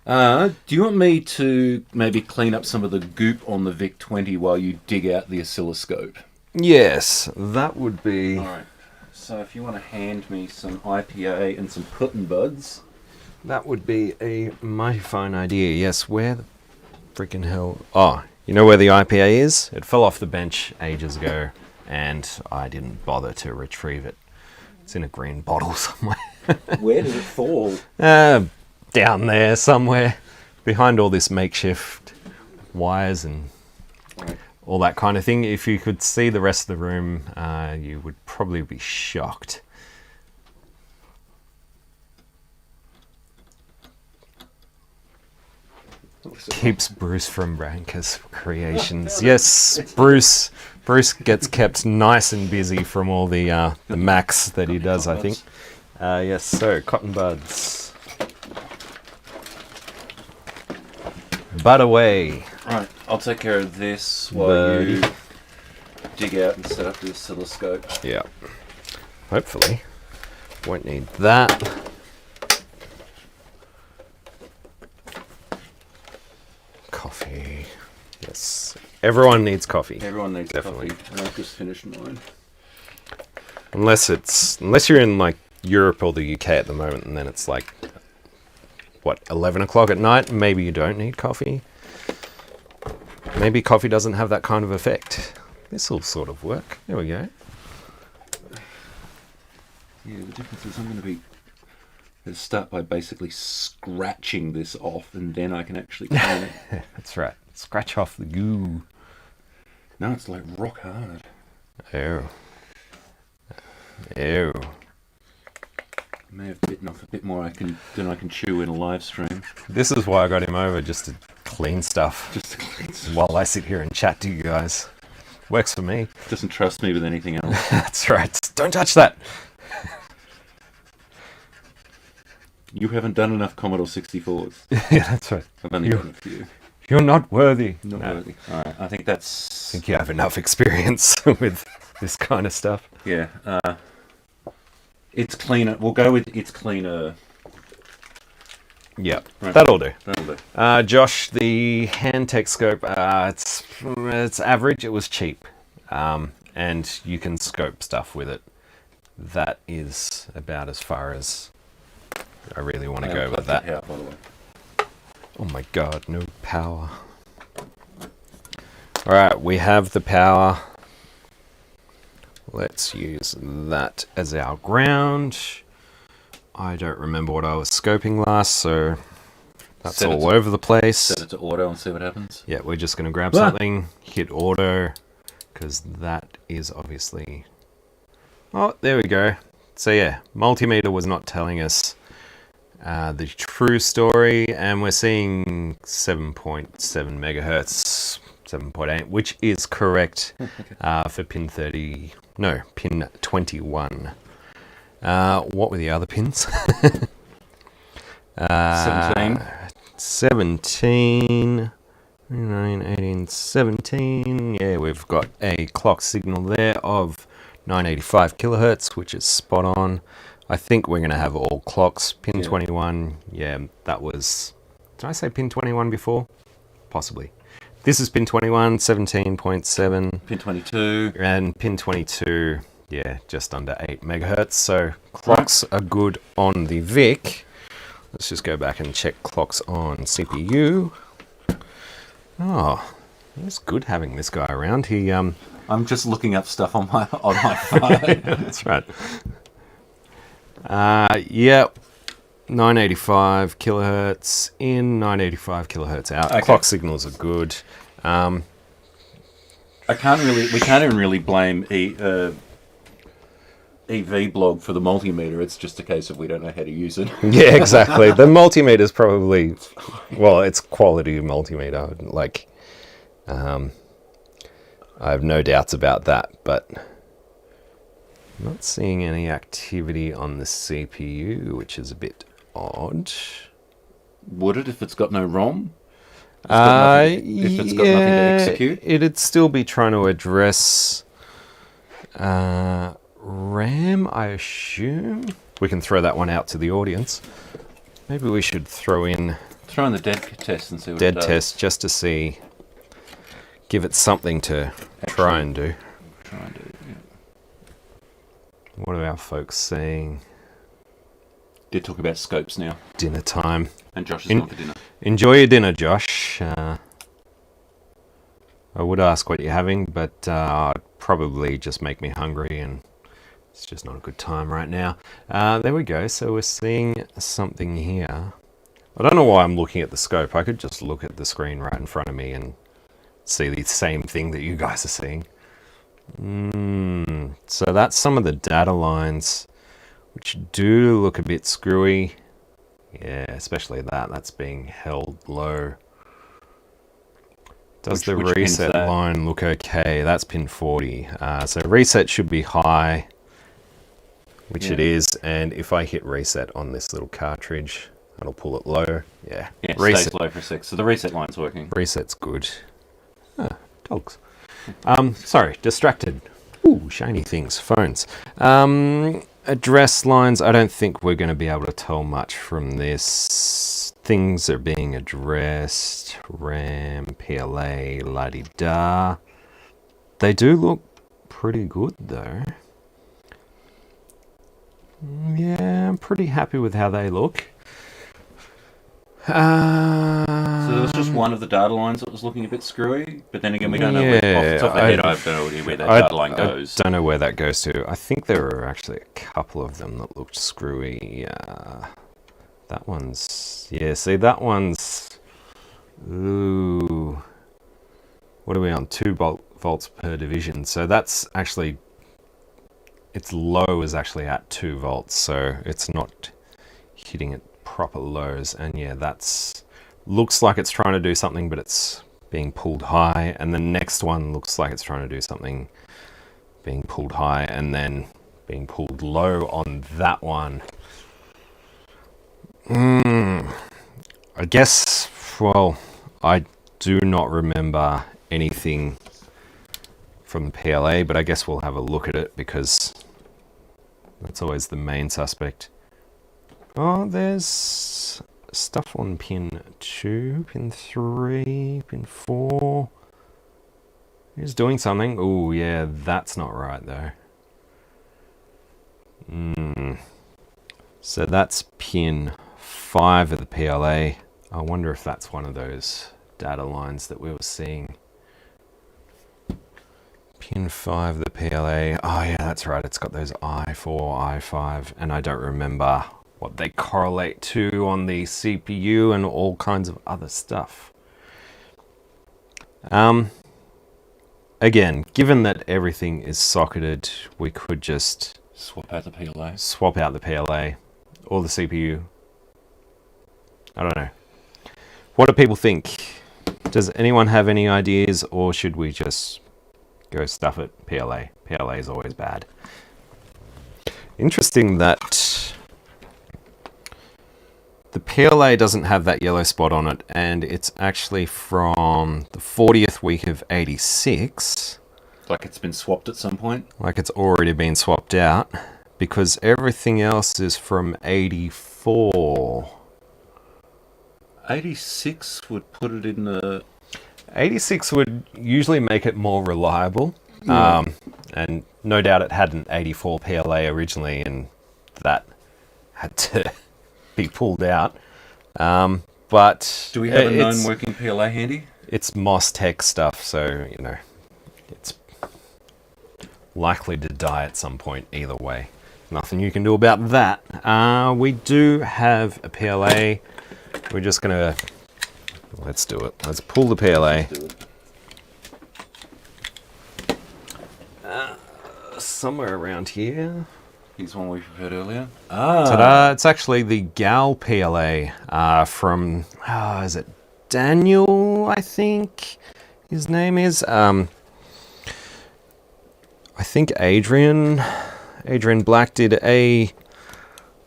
Do you want me to maybe clean up some of the goop on the VIC-20 while you dig out the oscilloscope? Yes, that would be... All right. So if you want to hand me some IPA and some pudding buds. That would be a mighty fine idea. Yes, where the freaking hell... Oh, you know where the IPA is? It fell off the bench ages ago, and I didn't bother to retrieve it. It's in a green bottle somewhere. Where did it fall? Down there somewhere, behind all this makeshift wires and all that kind of thing. If you could see the rest of the room, you would probably be shocked. Keeps Bruce from Branca's creations. Yes, Bruce gets kept nice and busy from all the Macs that he does, I think. Yes, so cotton buds. Bud away. Right, I'll take care of this while you dig out and set up the oscilloscope. Yeah. Hopefully. Won't need that. Coffee. Yes. Everyone needs coffee. Everyone needs Definitely. coffee. And I've just finished mine. Unless you're in like Europe or the UK at the moment, and then it's like, what, 11 o'clock at night? Maybe you don't need coffee. Maybe coffee doesn't have that kind of effect. This will sort of work. There we go. Yeah, the difference is I'm going to start by basically scratching this off, and then I can actually clean it. That's right. Scratch off the goo. No, it's like rock hard. Ew. Ew. I may have bitten off a bit more than I can chew in a live stream. This is why I got him over, just to clean stuff. Just to clean stuff. While I sit here and chat to you guys. Works for me. Doesn't trust me with anything else. That's right. Don't touch that. You haven't done enough Commodore 64s. Yeah, that's right. I've only done a few. You're not worthy. Not worthy. Alright, I think that's... I think you have enough experience with this kind of stuff. Yeah. It's cleaner. We'll go with it's cleaner. Yeah, Right. that'll do. That'll do. Josh, the Handtech scope, it's average. It was cheap, and you can scope stuff with it. That is about as far as I really want to go with that. Power, by the way. Oh my god, no power. Alright, we have the power. Let's use that as our ground. I don't remember what I was scoping last, so that's Set it all to- over the place. Set it to auto and see what happens. Yeah, we're just going to grab something, hit auto, because that is obviously... Oh, there we go. So yeah, multimeter was not telling us the true story, and we're seeing 7.7 megahertz, 7.8, which is correct for pin 30, no, pin 21. What were the other pins? 17. 17, 9, 18, 17. Yeah, we've got a clock signal there of 985 kilohertz, which is spot on. I think we're going to have all clocks. Pin 21, yeah, that was... Did I say pin 21 before? Possibly. This is pin 21, 17.7. Pin 22. And pin 22, yeah, just under 8 megahertz. So clocks are good on the VIC. Let's just go back and check clocks on CPU. Oh, it's good having this guy around. He I'm just looking up stuff on my phone. That's right. Yep. 985 kilohertz in, 985 kilohertz out. Okay. Clock signals are good. We can't even really blame EV blog for the multimeter. It's just a case of we don't know how to use it. Yeah, exactly. The multimeter is probably, well, it's quality multimeter. Like, I have no doubts about that, but I'm not seeing any activity on the CPU, which is a bit odd. Would it if it's got no ROM? If it's got nothing to execute? It'd still be trying to address RAM, I assume. We can throw that one out to the audience. Maybe we should throw in Throw in the dead test and see what it dead does. test just to see, give it something to try and do. Try and do, yeah. What are our folks saying? They're talking about scopes now. Dinner time. And Josh is gone for dinner. Enjoy your dinner, Josh. I would ask what you're having, but it'd probably just make me hungry, and it's just not a good time right now. There we go. So we're seeing something here. I don't know why I'm looking at the scope. I could just look at the screen right in front of me and see the same thing that you guys are seeing. So that's some of the data lines, which do look a bit screwy. Yeah, especially that's being held low. Does the Which pin's reset that? line look okay? That's pin 40. So reset should be high, which it is. And if I hit reset on this little cartridge, that'll pull it low. Yeah, Yeah, it reset. stays low for a sec. So the reset line's working. Reset's good. Dogs. Sorry, distracted. Ooh, shiny things. Phones. Address lines, I don't think we're going to be able to tell much from this. Things are being addressed. RAM, PLA, la-di-da. They do look pretty good, though. Yeah, I'm pretty happy with how they look. So there was just one of the data lines that was looking a bit screwy, but then again, we don't know off the top of the head. I have no idea where that data line goes. I don't know where that goes to. I think there were actually a couple of them that looked screwy. That one's... Yeah, see, that one's... Ooh. What are we on? 2 volts per division. So that's actually... Its low is actually at 2 volts, so it's not hitting it proper lows. And yeah, that's... Looks like it's trying to do something, but it's being pulled high. And the next one looks like it's trying to do something, being pulled high, and then being pulled low on that one. I guess, well, I do not remember anything from the PLA, but I guess we'll have a look at it because that's always the main suspect. Oh, there's stuff on pin 2, pin 3, pin 4. He's doing something. Oh, yeah, that's not right, though. So that's pin 5 of the PLA. I wonder if that's one of those data lines that we were seeing. Pin 5 of the PLA. Oh yeah, that's right. It's got those I4, I5, and I don't remember what they correlate to on the CPU and all kinds of other stuff. Again, given that everything is socketed, we could just Swap out the PLA. swap out the PLA or the CPU. I don't know. What do people think? Does anyone have any ideas, or should we just go stuff it? PLA. PLA is always bad. Interesting that the PLA doesn't have that yellow spot on it, and it's actually from the 40th week of 86. Like it's been swapped at some point. Like it's already been swapped out, because everything else is from 84. 86 would put it in the... 86 would usually make it more reliable. And no doubt it had an 84 PLA originally, and that had to be pulled out. But Do we have a known working PLA handy? It's MOS Tech stuff, so, you know, it's likely to die at some point either way. Nothing you can do about that. We do have a PLA. We're just going to... Let's do it. Let's pull the PLA. Somewhere around here. Here's one we've heard earlier. Ta-da! It's actually the GAL PLA from... is it Daniel, I think his name is? I think Adrian Black did a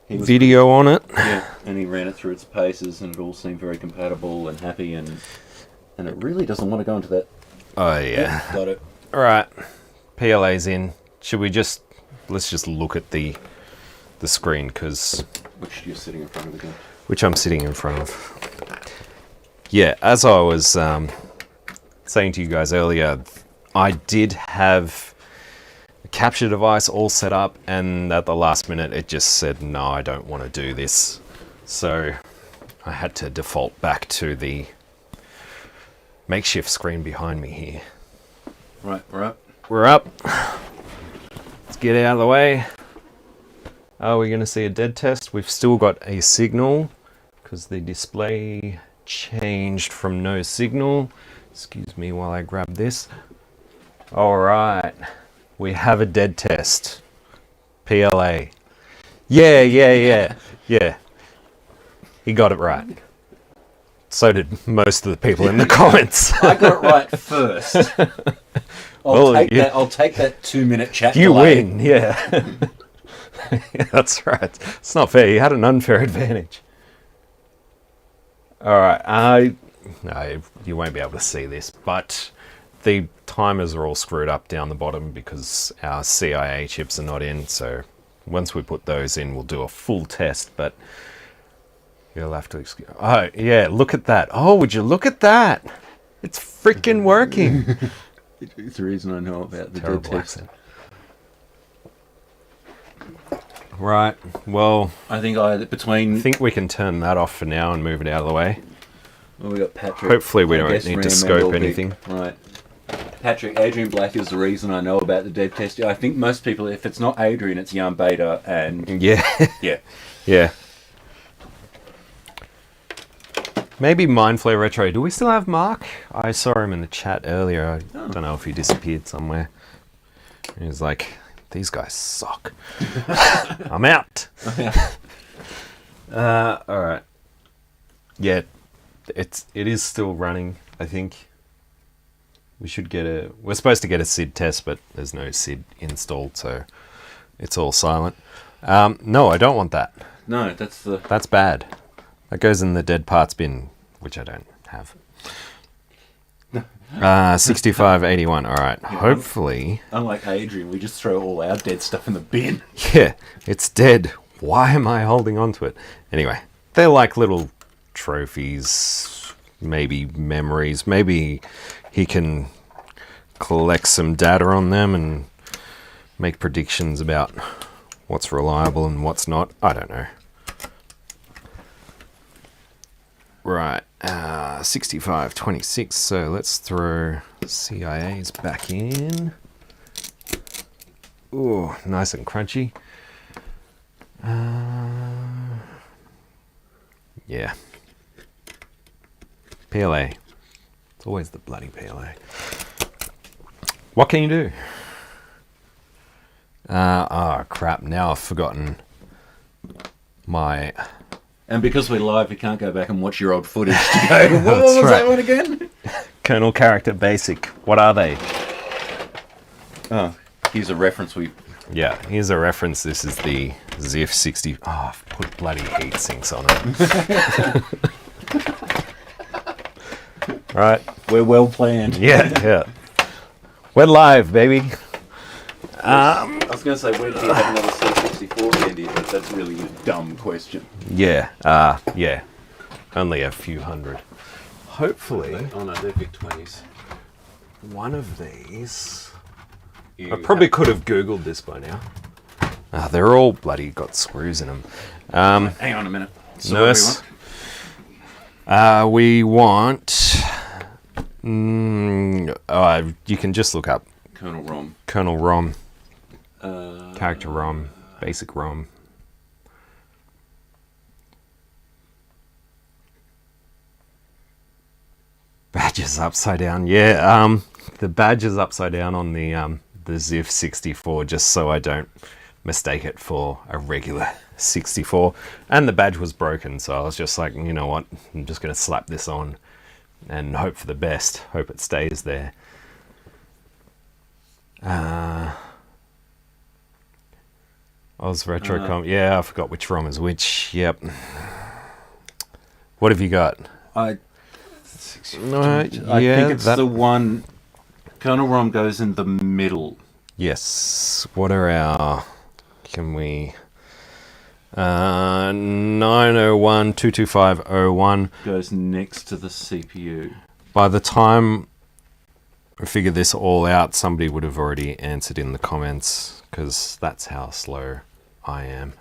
video on it. Yeah, and he ran it through its paces, and it all seemed very compatible and happy, and it really doesn't want to go into that. Oh yeah. Got it. All right, PLA's in. Should we let's just look at the screen, because Which you're sitting in front of again. which I'm sitting in front of. Yeah, as I was saying to you guys earlier, I did have a capture device all set up, and at the last minute it just said, no, I don't want to do this. So I had to default back to the makeshift screen behind me here. Right, we're up. We're up. Let's get out of the way. Are we going to see a dead test? We've still got a signal, because the display changed from no signal. Excuse me while I grab this. All right. We have a dead test. PLA. Yeah. He got it right. So did most of the people in the comments. I got it right first. I'll take that 2-minute chat You delay. win, yeah. Yeah, that's right. It's not fair. You had an unfair advantage. All right. No, you won't be able to see this, but the timers are all screwed up down the bottom because our CIA chips are not in. So once we put those in, we'll do a full test, but you'll have to excuse. Oh, yeah, look at that. Oh, would you look at that? It's freaking working. It's the reason I know about the dead Terrible test. accent. Right, well, I think I think we can turn that off for now and move it out of the way. Well, we got Patrick. Hopefully we I don't guess need to Ram scope and anything. Right. Patrick, Adrian Black is the reason I know about the dead test. I think most people, if it's not Adrian, it's Jan Beta, and Yeah. yeah. Yeah. Maybe Mindflare Retro. Do we still have Mark? I saw him in the chat earlier. I don't know if he disappeared somewhere. He was like, these guys suck. I'm out. Alright. Yeah, it is still running, I think. We're supposed to get a SID test, but there's no SID installed, so it's all silent. No, I don't want that. No, that's bad. That goes in the dead parts bin, which I don't have. 6581. All right. Hopefully. Unlike Adrian, we just throw all our dead stuff in the bin. Yeah, it's dead. Why am I holding on to it? Anyway, they're like little trophies, maybe memories. Maybe he can collect some data on them and make predictions about what's reliable and what's not. I don't know. Right, 6526. So let's throw CIAs back in. Ooh, nice and crunchy. Yeah. PLA. It's always the bloody PLA. What can you do? Oh crap, now I've forgotten my... And because we're live, we can't go back and watch your old footage to go, what was that one again? Kernel character basic. What are they? Oh, here's a reference we... Yeah, here's a reference. This is the ZIF 60... Oh, I've put bloody heat sinks on it. Right. We're well planned. Yeah. We're live, baby. I was going to say, where do you have another C64 candy? But that's really a dumb question. Yeah, yeah. Only a few hundred. Hopefully, Oh no, they're VIC-20s. one of these... I probably could have Googled this by now. They're all bloody got screws in them. Hang on a minute. So Nurse. We want... you can just look up Colonel ROM. Kernel ROM, character ROM, basic ROM. Badge is upside down. Yeah, the badge is upside down on the ZIF 64, just so I don't mistake it for a regular 64. And the badge was broken, so I was just like, you know what, I'm just going to slap this on and hope for the best. Hope it stays there. Oz Retrocom. Yeah, I forgot which ROM is which. Yep. What have you got? I Yeah, think it's the one... Colonel ROM goes in the middle. Yes. What are our... Can we... 901 22501. Goes next to the CPU. By the time I figure this all out, somebody would have already answered in the comments, because that's how slow I am.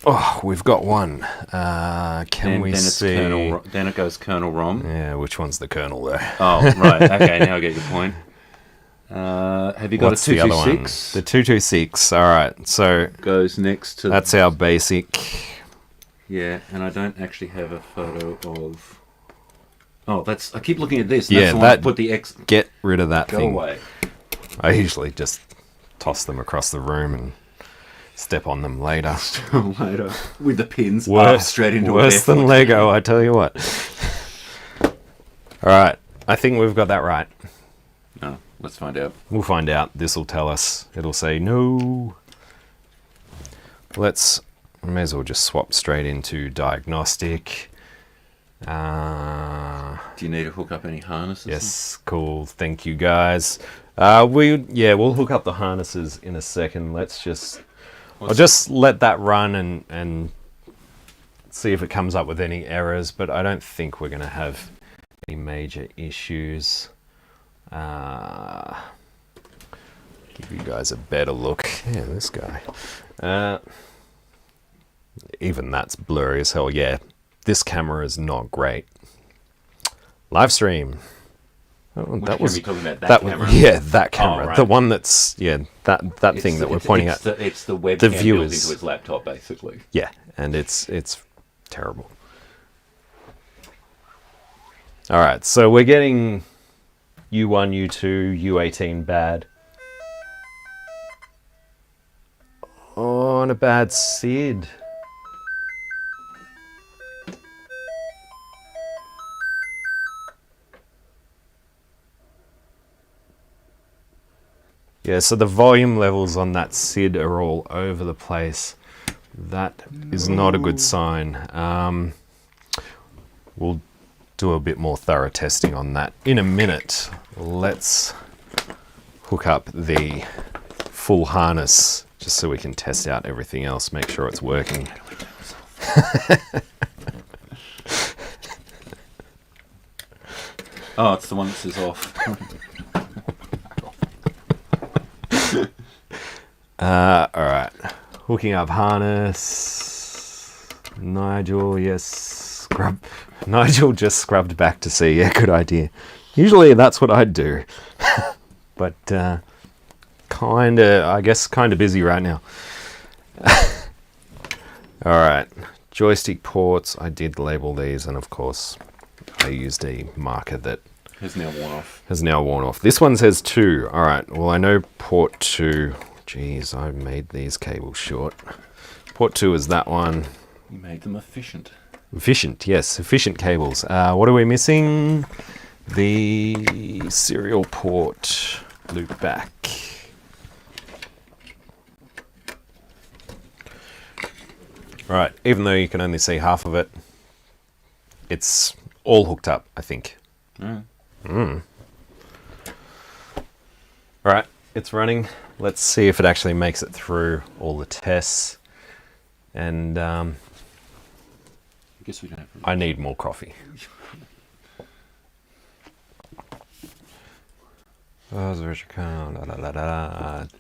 Oh, we've got one. Can we see? Then it goes Colonel ROM. Yeah, which one's the kernel though? Oh, right. Okay, now I get your point. Have you got What's a the other one? 226? The 226. All right, so Goes next to... that's our basic. Yeah, and I don't actually have a photo of... Oh, that's... I keep looking at this. Yeah, That's the one that- I put the X... Get rid of that Go thing. away. I usually just toss them across the room and step on them later. Later. With the pins. Straight into worse a than barefoot. Lego, I tell you what. All right, I think we've got that right. No, let's find out. We'll find out. This will tell us. It'll say no. Let's... May as well just swap straight into diagnostic. Do you need to hook up any harnesses? Yes, cool. Thank you, guys. We'll hook up the harnesses in a second. Let's just... I'll just let that run and see if it comes up with any errors, but I don't think we're going to have any major issues. Give you guys a better look. Yeah, this guy. Even that's blurry as hell. Yeah, this camera is not great. Livestream. Oh, Which that camera was are you talking about? That camera? Yeah, that camera. Oh, right. The one that's that thing that we're pointing at. It's the webcam The built viewers. into his laptop, basically. Yeah, and it's terrible. All right, so we're getting U1, U2, U18 bad. Oh, and a bad SID. Yeah, so the volume levels on that SID are all over the place. That is not a good sign. We'll do a bit more thorough testing on that in a minute. Let's hook up the full harness just so we can test out everything else, make sure it's working. Oh, it's the one that says off. All right, hooking up harness. Nigel, yes, scrub. Nigel just scrubbed back to see. Yeah, good idea. Usually that's what I'd do. But I guess kind of busy right now. All right, joystick ports. I did label these, and of course, I used a marker that Has now worn off. This one says 2. All right. Well, I know port 2. Geez, I made these cables short. Port 2 is that one. You made them efficient. Efficient, yes, efficient cables. What are we missing? The serial port loop back. Right, even though you can only see half of it, it's all hooked up, I think. Right, it's running. Let's see if it actually makes it through all the tests. And I guess we don't have. I need more coffee.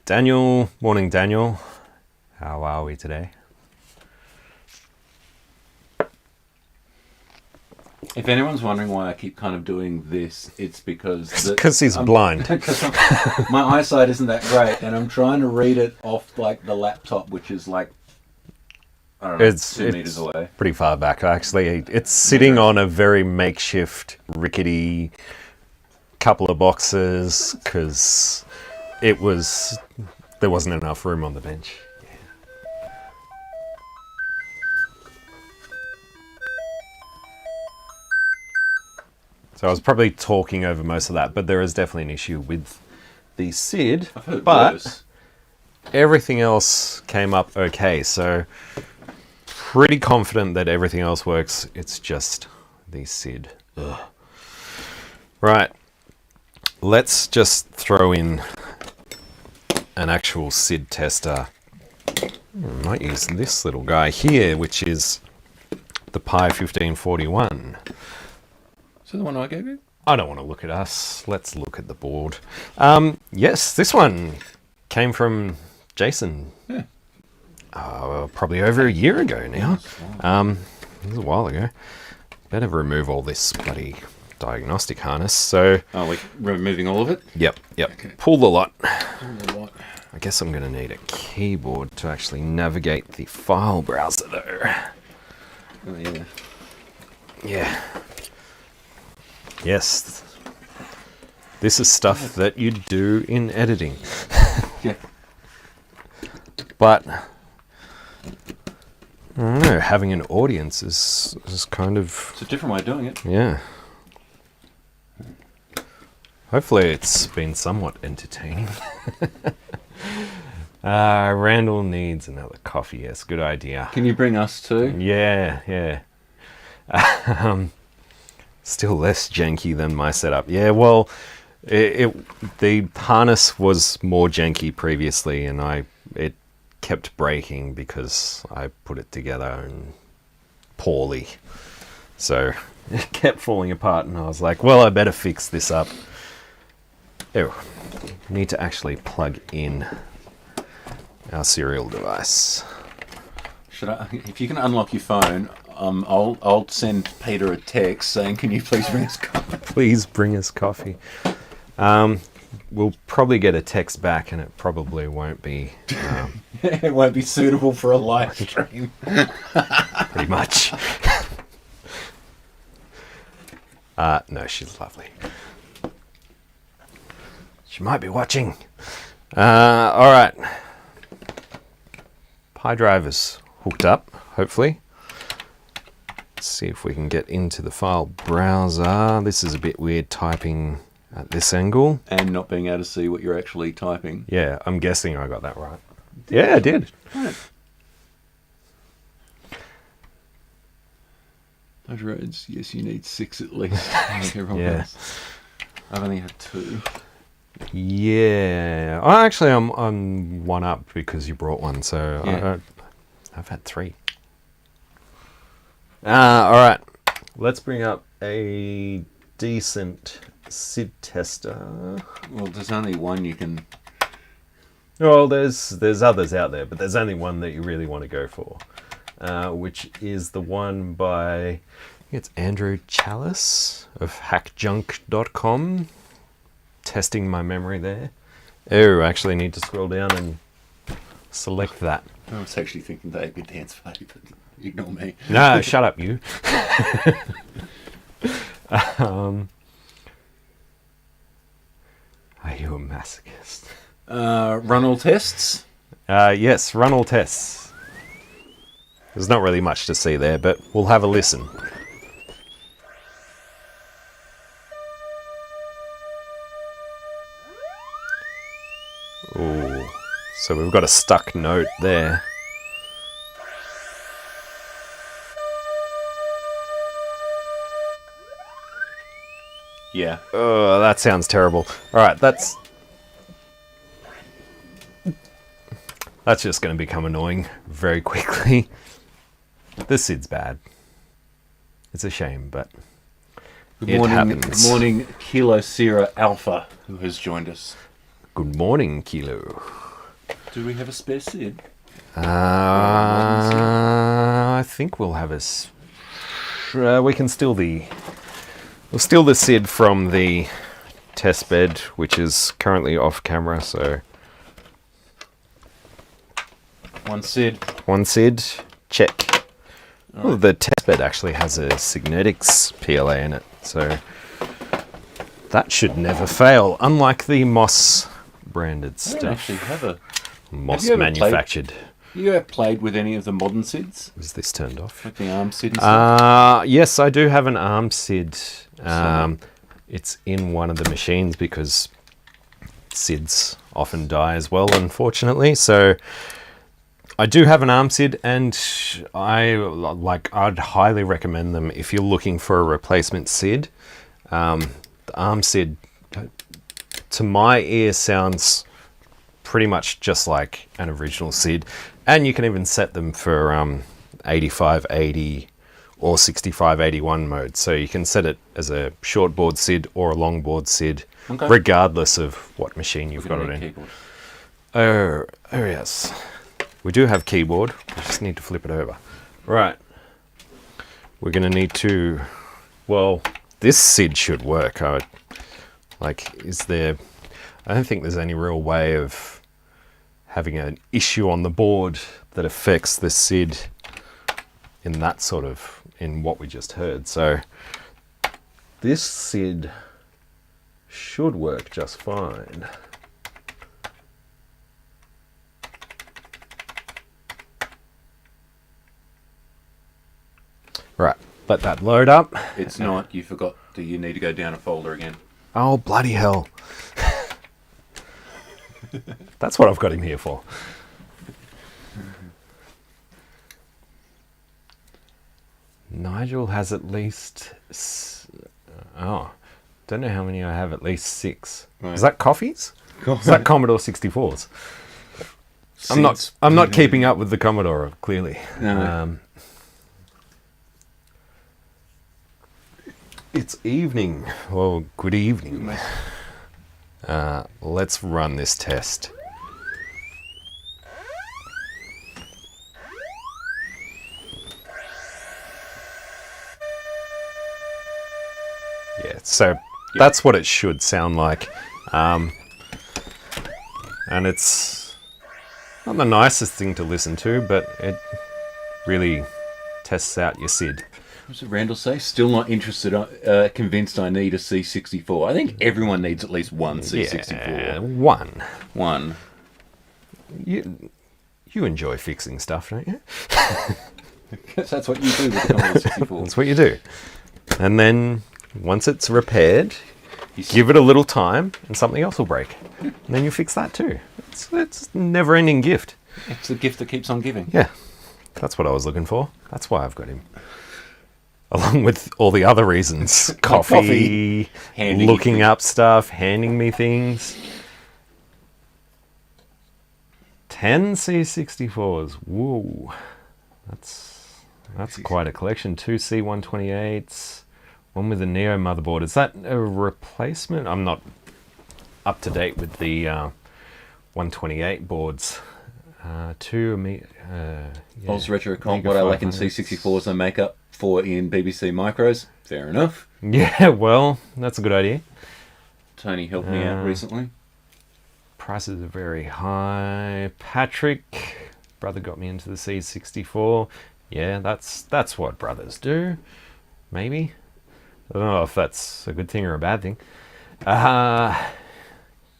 Daniel, morning Daniel. How are we today? If anyone's wondering why I keep kind of doing this, it's because he's blind. Because my eyesight isn't that great, and I'm trying to read it off like the laptop, which is like I don't know, It's 2 meters away. Pretty far back, actually. It's sitting on a very makeshift, rickety couple of boxes because there wasn't enough room on the bench. So I was probably talking over most of that, but there is definitely an issue with the SID. I've heard but worse. everything else came up okay, so pretty confident that everything else works. It's just the SID. Ugh. Right, let's just throw in an actual SID tester. I might use this little guy here, which is the Pi 1541. So the one I gave you? I don't want to look at us. Let's look at the board. Yes, this one came from Jason. Yeah. Probably over a year ago now. It was a while ago. Better remove all this bloody diagnostic harness. So. Oh, we're removing all of it? Yep. Okay. Pull the lot. Pull the lot. I guess I'm going to need a keyboard to actually navigate the file browser, though. Oh, yeah. Yeah. Yes. This is stuff that you do in editing. Yeah. But I don't know, having an audience is kind of... It's a different way of doing it. Yeah. Hopefully it's been somewhat entertaining. Randall needs another coffee. Yes, good idea. Can you bring us too? Yeah. Still less janky than my setup. Yeah, well, the harness was more janky previously, and it kept breaking because I put it together and poorly. So it kept falling apart, and I was like, well, I better fix this up. Oh, need to actually plug in our serial device. If you can unlock your phone, I'll send Peter a text saying, "Can you please bring us coffee?" Please bring us coffee. We'll probably get a text back, and it probably won't be. It won't be suitable for a live stream. Pretty much. No, she's lovely. She might be watching. All right. Pi drivers hooked up, hopefully. Let's see if we can get into the file browser. This is a bit weird typing at this angle. And not being able to see what you're actually typing. Yeah, I'm guessing I got that right. Yeah, I did. Right. Those roads, yes, you need 6 at least. Like everyone Yeah. else. I've only had 2. Yeah. Oh, actually, I'm one up because you brought one, so Yeah. I've had 3. All right. Let's bring up a decent SID tester. Well, there's only one you can... Well, there's others out there, but there's only one that you really want to go for. which is the one by, I think it's Andrew Chalice of hackjunk.com. Testing my memory there. Oh, I actually need to scroll down and select that. I was actually thinking they could dance fade, but ignore me. No, shut up, you. Are you a masochist? Run all tests. Yes, run all tests. There's not really much to see there, but we'll have a listen. Ooh, so we've got a stuck note there. Yeah. Oh, that sounds terrible. Alright, that's just going to become annoying very quickly. This SID's bad. It's a shame, but Good morning, Kilo Sierra Alpha, who has joined us. Good morning, Kilo. Do we have a spare SID? I think we'll have we can steal we'll steal the SID from the test bed, which is currently off camera, so One SID. one SID, check. Well, the test bed actually has a Signetics PLA in it, so that should never fail, unlike the Moss branded I don't stuff. actually have a... Moss Have you ever manufactured. You ever played with any of the modern SIDs? Is this turned off? Like the ARM SID and stuff? Yes, I do have an ARM SID. It's in one of the machines because SIDs often die as well, unfortunately. So I do have an ARM SID, and I'd highly recommend them if you're looking for a replacement SID. The ARM SID, to my ear, sounds pretty much just like an original SID, and you can even set them for 8580 or 6581 mode, so you can set it as a shortboard SID or a longboard SID, Okay. regardless of what machine you've got it in. Keyboard. Oh yes, we do have keyboard. We just need to flip it over. Right, we're gonna need to. Well, this SID should work. Is there? I don't think there's any real way of having an issue on the board that affects the SID in what we just heard. So this SID should work just fine. Right, let that load up. It's not. You forgot that you need to go down a folder again. Oh, bloody hell. That's what I've got him here for. Nigel has at least... don't know how many I have, at least 6. Right. Is that coffees? Is that Commodore 64s? I'm not keeping up with the Commodore, clearly. No. It's evening. Well, good evening. Let's run this test. Yeah, so that's what it should sound like. And it's not the nicest thing to listen to, but it really tests out your SID. What does Randall say? Still not interested, convinced I need a C64. I think everyone needs at least one C64. Yeah, one. One. You enjoy fixing stuff, don't you? That's what you do with the Commodore 64. That's what you do. And then once it's repaired, you give it a little time and something else will break. And then you fix that too. It's a never-ending gift. It's the gift that keeps on giving. Yeah, that's what I was looking for. That's why I've got him. Along with all the other reasons. Coffee, looking up stuff, handing me things. 10 C64s. Whoa. That's quite a collection. 2 C128s. One with a Neo motherboard. Is that a replacement? I'm not up to date with the 128 boards. Two Amiga. Oz Retro Comp, Amiga what I like in 500s. C64s I make up for in BBC Micros. Fair enough. Yeah, well, that's a good idea. Tony helped me out recently. Prices are very high. Patrick, brother got me into the C64. Yeah, that's what brothers do. Maybe. I don't know if that's a good thing or a bad thing.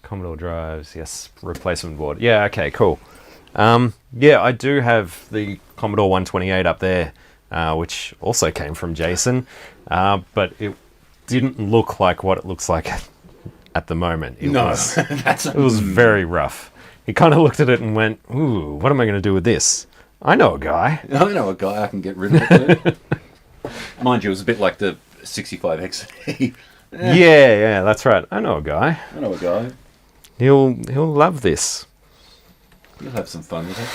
Commodore drives, yes. Replacement board. Yeah, okay, cool. Yeah, I do have the Commodore 128 up there, which also came from Jason, but it didn't look like what it looks like at the moment. It was very rough. He kind of looked at it and went, ooh, what am I going to do with this? I know a guy. I know a guy I can get rid of it too. Mind you, it was a bit like the 65XE. Yeah, that's right. I know a guy. I know a guy. He'll love this. You'll have some fun with it.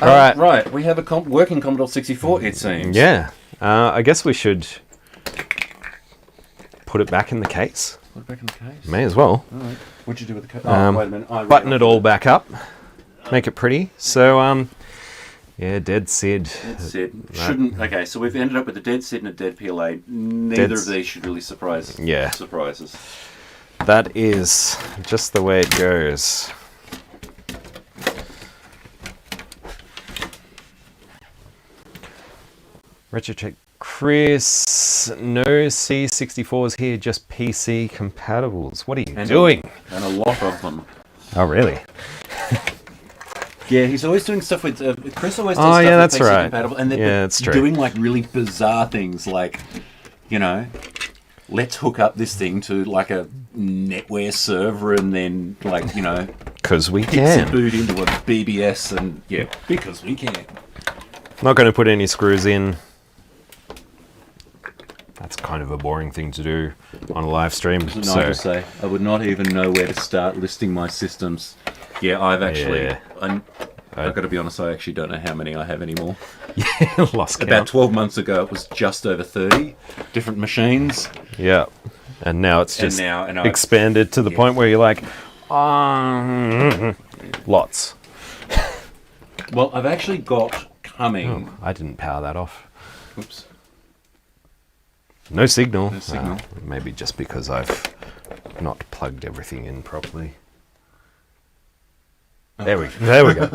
All right. Right, we have a working Commodore 64, it seems. Yeah. I guess we should put it back in the case. Put it back in the case. May as well. All right. What'd you do with the case? Oh, wait a minute. Button it all back up. Make it pretty. So, yeah, dead Sid. Dead Sid. Shouldn't. Okay, so we've ended up with a dead Sid and a dead PLA. Neither of these should really surprise us. That is just the way it goes. RetroCheck Chris, no C64s here, just PC compatibles. What are you doing? And a lot of them. Oh, really? Yeah, he's always doing stuff with Chris. Always does Oh, stuff yeah, with that's PC right. compatible, and they're Yeah, that's true. doing like really bizarre things, like, you know, let's hook up this thing to like a NetWare server, and then like, you know, Because we pixel can. boot into a BBS, and yeah, because we can. Not going to put any screws in. That's kind of a boring thing to do on a live stream. As Nigel say, I would not even know where to start listing my systems. Yeah, I've actually. Yeah. I've got to be honest, I actually don't know how many I have anymore. Lost count. About 12 months ago, it was just over 30 different machines. Yeah. And now it's And just now expanded to the point where you're like, lots. Well, I've actually got coming. I didn't power that off. Oops. No signal. No signal. Maybe just because I've not plugged everything in properly. There we go.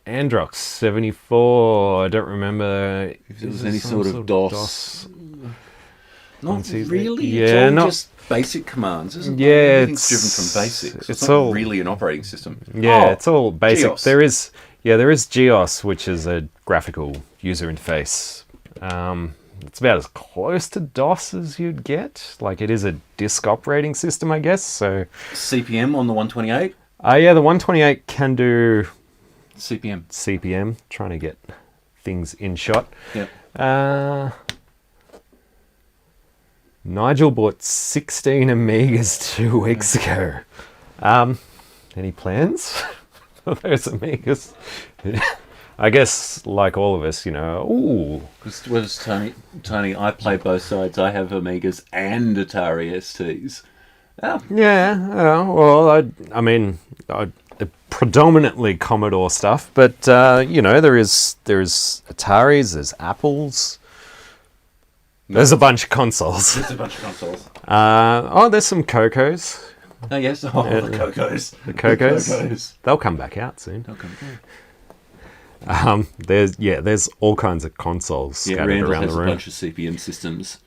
Androx 74. I don't remember If there was any sort of DOS. Not sees really. it. It's Yeah, all not- just basic commands, isn't it? Yeah, Everything's driven it's- from basics. it's It's all- not really an operating system. Yeah, it's all basic. GEOS. There is GEOS, which is a graphical user interface. It's about as close to DOS as you'd get. Like, it is a disk operating system, I guess. So, CPM on the 128. yeah, the 128 can do CPM. CPM. Trying to get things in shot. Yeah. Nigel bought 16 Amigas 2 weeks ago. Any plans for those Amigas? I guess, like all of us, you know, ooh. Because Tony, I play both sides. I have Amigas and Atari STs. Oh. Yeah, well, I mean, predominantly Commodore stuff, but, you know, there's Ataris, there's Apples. There's a bunch of consoles. There's a bunch of consoles. There's some Cocos. Oh, yes. Oh, the Cocos. The Cocos. The Cocos. They'll come back out soon. They'll come back. There's all kinds of consoles scattered Randall around has the a room. bunch of CPM systems,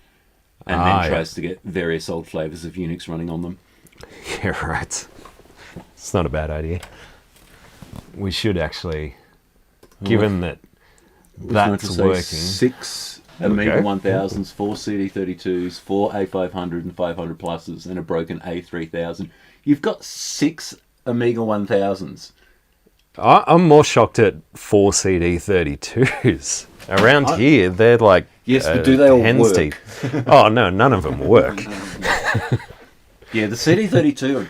and then tries to get various old flavors of Unix running on them. Yeah, right. It's not a bad idea. We should actually, given that that's working. 6 There we Amiga go. 1000s, 4 CD32s, 4 A500 and 500 pluses, and a broken A3000. You've got 6 Amiga 1000s. I'm more shocked at 4 CD32s. Around here, they're like Yes, but do they all hen's work? teeth. Oh, no, none of them work. Yeah, the CD32,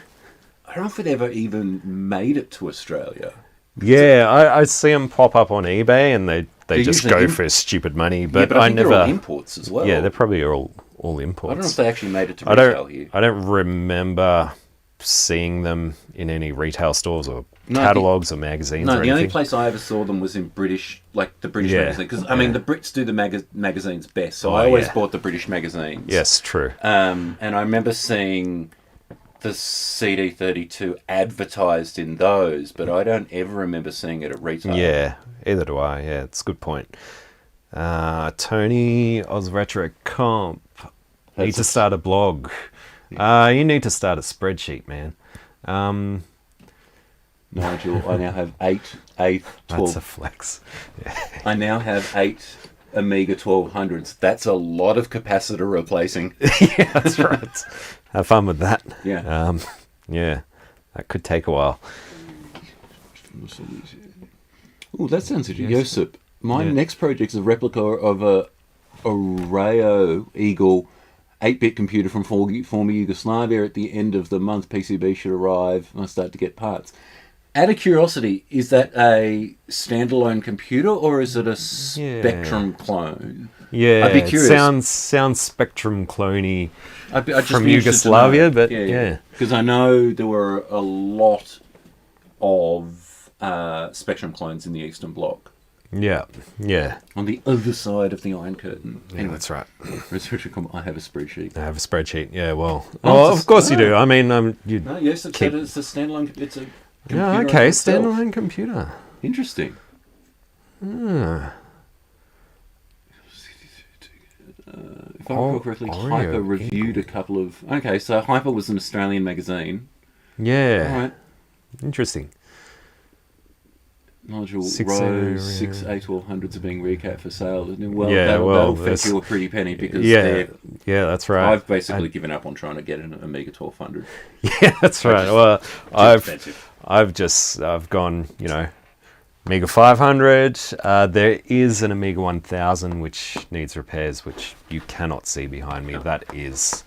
I don't know if it ever even made it to Australia. Yeah, I see them pop up on eBay and they just usually go for stupid money. But, But I think never. they're all imports as well. Yeah, they're probably all all imports. I don't know if they actually made it to retail here. I don't remember seeing them in any retail stores or No, catalogs or magazines or No, the anything. only place I ever saw them was in British, like the British magazine. Because, I mean, the Brits do the magazines best, so I always bought the British magazines. Yes, true. And I remember seeing the CD32 advertised in those, but I don't ever remember seeing it at retail. Yeah, either do I. Yeah, it's a good point. Tony, Oz Retro Comp. Need to start a blog. You need to start a spreadsheet, man. Nigel, I now have 8 12. That's a flex. Yeah. I now have 8 Amiga 1200s. That's a lot of capacitor replacing. Yeah, that's right. Have fun with that. Yeah. Yeah, that could take a while. Oh, that sounds good. Josip. My next project's a replica of a Rayo Eagle 8-bit computer from former Yugoslavia. At the end of the month, PCB should arrive and I start to get parts. Out of curiosity, is that a standalone computer or is it a Spectrum clone? Yeah, I'd be curious. It sounds Spectrum cloney I'd just from be interested to Yugoslavia, know. but yeah. Because I know there were a lot of Spectrum clones in the Eastern Bloc. Yeah, yeah. On the other side of the Iron Curtain. Yeah, that's right. I have a spreadsheet. I have a spreadsheet. Yeah, well, it's of course you do. I mean, you. No, yes, it's a standalone. It's a computer. Yeah, okay, itself. standalone computer. Interesting. If I recall correctly, Oreo Hyper reviewed a couple of. Okay, so Hyper was an Australian magazine. Yeah. All right. Interesting. Nigel, Rose, 6 A1200s are being recapped for sale. Well, that'll fetch you a pretty penny because yeah, that's right. I've basically given up on trying to get an Amiga 1200. Yeah, that's right. Well, I've gone, Amiga 500. There is an Amiga 1000 which needs repairs, which you cannot see behind me. That is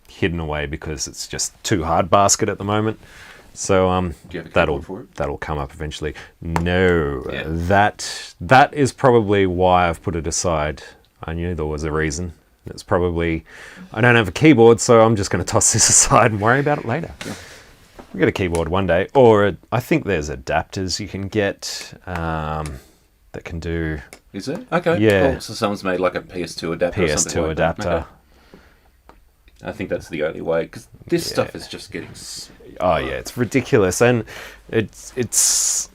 hidden away because it's just too hard basket at the moment. So Do you have a keyboard for it? that'll come up eventually. No, that is probably why I've put it aside. I knew there was a reason. It's probably I don't have a keyboard, so I'm just going to toss this aside and worry about it later. Yeah. I'll get a keyboard one day, or I think there's adapters you can get that can do. Is it? Okay. Yeah. Cool. So someone's made like a PS2 adapter. PS2 like adapter. Okay. I think that's the only way because this stuff is just getting. Oh yeah, it's ridiculous, and it's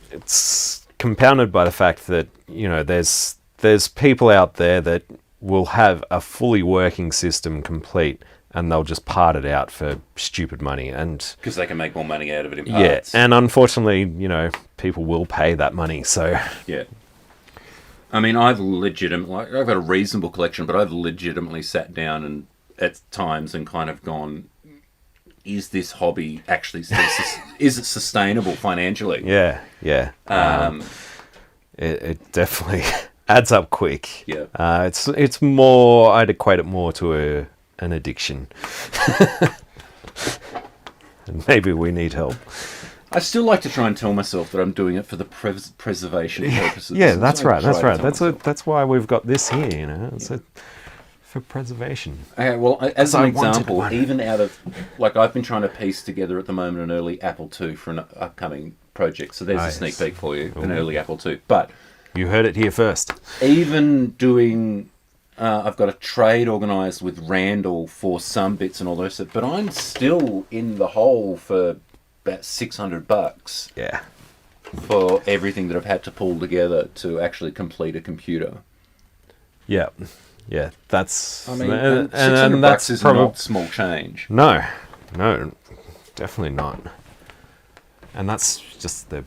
compounded by the fact that there's people out there that will have a fully working system complete, and they'll just part it out for stupid money, and because they can make more money out of it in parts. Yeah, and unfortunately, people will pay that money. So yeah. I mean, I've got a reasonable collection, but I've legitimately sat down and at times and kind of gone, is this hobby actually is it sustainable financially? Yeah. It definitely adds up quick. Yeah. It's more. I'd equate it more to an addiction. And maybe we need help. I still like to try and tell myself that I'm doing it for the preservation purposes. Yeah, that's right. That's why we've got this here. It's for preservation. Okay, well, as an example, even out of I've been trying to piece together at the moment an early Apple II for an upcoming project. So there's a sneak peek for you, an early Apple II. But you heard it here first. Even doing, I've got a trade organised with Randall for some bits and all those stuff, but I'm still in the hole for about $600. Yeah. For everything that I've had to pull together to actually complete a computer. Yeah. Yeah, that's. I mean, and $600 is not small change. No, definitely not. And that's just the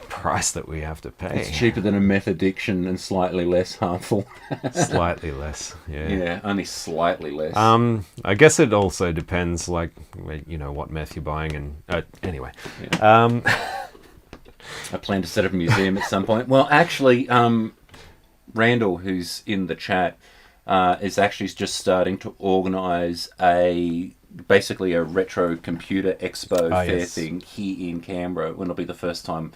price that we have to pay. It's cheaper than a meth addiction and slightly less harmful. Slightly less, yeah. Yeah, only slightly less. I guess it also depends, what meth you're buying, and anyway. Yeah. I plan to set up a museum at some point. Well, actually, Randall, who's in the chat, is actually just starting to organise basically a retro computer expo fair thing here in Canberra. When it'll be the first time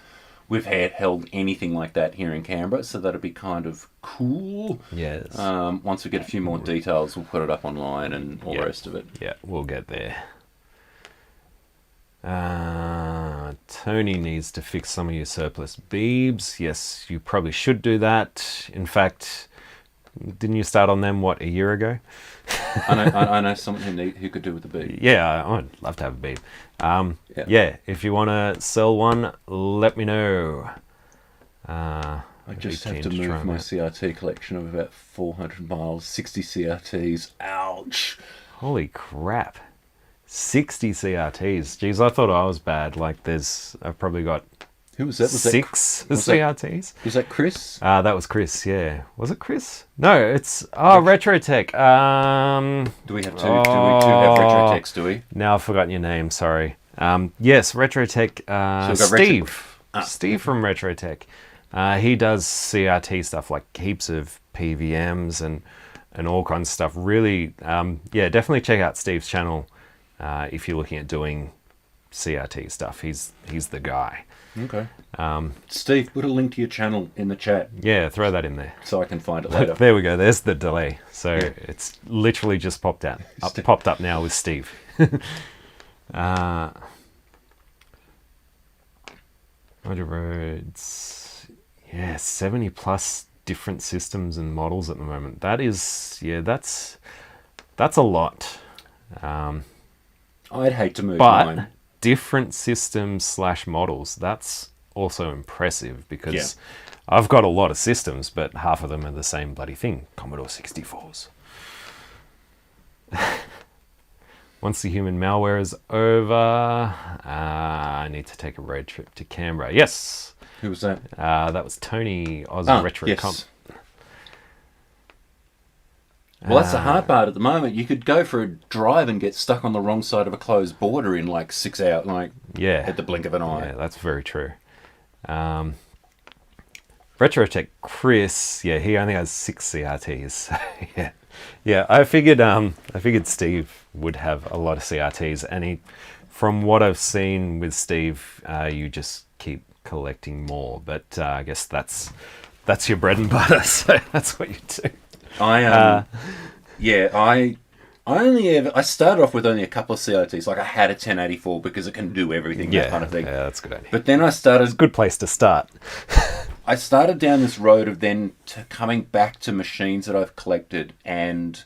we've held anything like that here in Canberra, so that'd be kind of cool. Yes. Once we get a few more details, we'll put it up online and all the rest of it. Yeah, we'll get there. Tony needs to fix some of your surplus beebs. Yes, you probably should do that. In fact, didn't you start on them, what, a year ago? I know someone who could do with the beeb. Yeah, I'd love to have a beeb. Yeah, if you want to sell one, let me know. I just have to move my CRT collection of about 400 miles, 60 CRTs. Ouch! Holy crap. 60 CRTs. Jeez, I thought I was bad. Like, I've probably got Who was that? Was six that, CRTs. Was that Chris? That was Chris, yeah. Was it Chris? No, it's Retrotech. Do we have two? Do we have Retrotechs, do we? Now I've forgotten your name, sorry. Yes, Retrotech. Steve. Steve from Retrotech. He does CRT stuff, like heaps of PVMs and all kinds of stuff. Really, yeah, definitely check out Steve's channel if you're looking at doing CRT stuff. He's the guy. Okay. Steve, put a link to your channel in the chat. Yeah, throw that in there. So I can find it later. There we go. There's the delay. So it's literally just popped up now with Steve. Motor Roads. Yeah, 70 plus different systems and models at the moment. That is, yeah, that's a lot. I'd hate to move but mine. Different systems / models, that's also impressive because I've got a lot of systems, but half of them are the same bloody thing. Commodore 64s. Once the human malware is over, I need to take a road trip to Canberra. Yes. Who was that? That was Tony Aussie Retro yes. Comp. Well, that's the hard part at the moment. You could go for a drive and get stuck on the wrong side of a closed border in like 6 hours, at the blink of an eye. Yeah, that's very true. Retrotech Chris, yeah, he only has 6 CRTs. So yeah. I figured Steve would have a lot of CRTs, and from what I've seen with Steve, you just keep collecting more. But I guess that's your bread and butter. So that's what you do. I started off with only a couple of CRTs. Like I had a 1084 because it can do everything, that kind of thing. Yeah, that's a good idea. But then it's a good place to start. I started down this road of then coming back to machines that I've collected and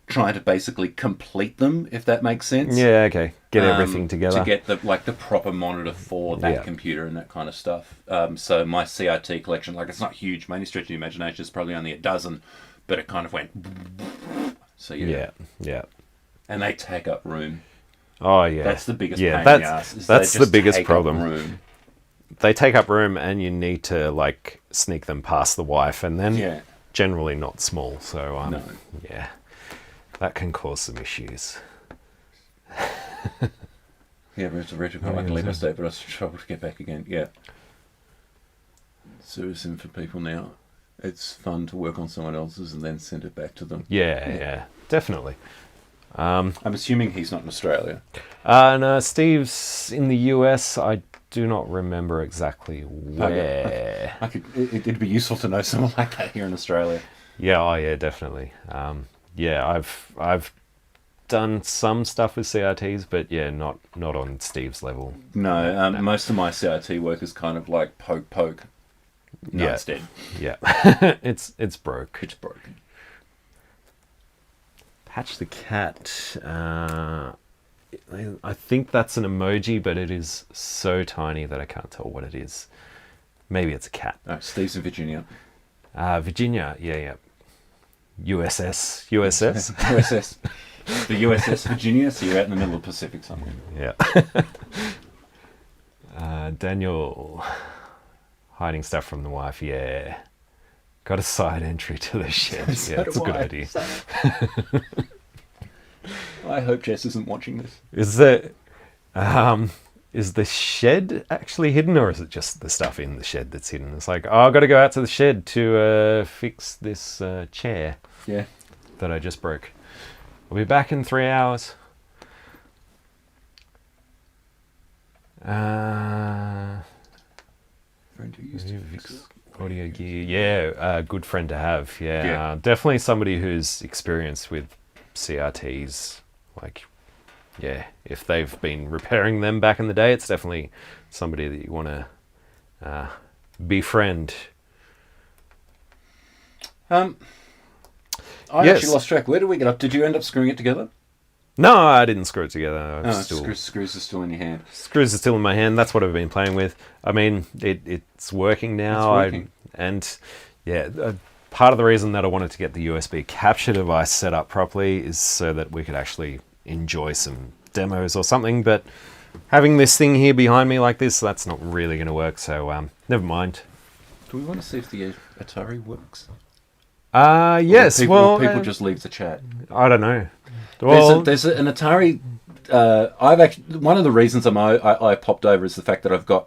trying to basically complete them, if that makes sense. Yeah, okay. Get everything together. To get the proper monitor for that computer and that kind of stuff. So my CRT collection, it's not huge. By any stretch of the imagination, it's probably only a dozen. But it kind of went. So yeah. And they take up room. Oh yeah. That's the biggest pain in the ass. That's the biggest problem. Room. They take up room, and you need to sneak them past the wife, and then generally not small. So yeah, that can cause some issues. Yeah, but it's a retro like leave state, but I was trouble to get back again. Yeah. Servicing for people now. It's fun to work on someone else's and then send it back to them. Yeah, definitely. I'm assuming he's not in Australia. No, Steve's in the US. I do not remember exactly where. It'd be useful to know someone like that here in Australia. Yeah, definitely. I've done some stuff with CRTs, but not on Steve's level. No, most of my CRT work is kind of like poke. No, it's dead. Yeah. it's broke. It's broken. Patch the cat. I think that's an emoji, but it is so tiny that I can't tell what it is. Maybe it's a cat. Oh, Steve's in Virginia. Virginia, yeah. USS. USS. The USS Virginia, so you're out in the middle of the Pacific somewhere. Yeah. Daniel... Hiding stuff from the wife, yeah. Got a side entry to the shed. Yeah, that's a good idea. I hope Jess isn't watching this. Is the shed actually hidden, or is it just the stuff in the shed that's hidden? It's like, I've got to go out to the shed to fix this chair that I just broke. I'll be back in 3 hours. Friend who used to fix Audio gear, yeah, a good friend to have. Yeah, Yeah. definitely somebody who's experienced with CRTs. Like, yeah, if they've been repairing them back in the day, it's definitely somebody that you want to befriend. I Yes. actually lost track. Where did we get up? Did you end up screwing it together? No, I didn't screw it together. Screws are still in your hand. Screws are still in my hand. That's what I've been playing with. I mean, it's working now. It's working. And yeah, part of the reason that I wanted to get the USB capture device set up properly is so that we could actually enjoy some demos or something. But having this thing here behind me like this, that's not really going to work. So never mind. Do we want to see if the Atari works? Yes. Will people just leave the chat? I don't know. Well, There's an Atari. I've actually, one of the reasons I popped over is the fact that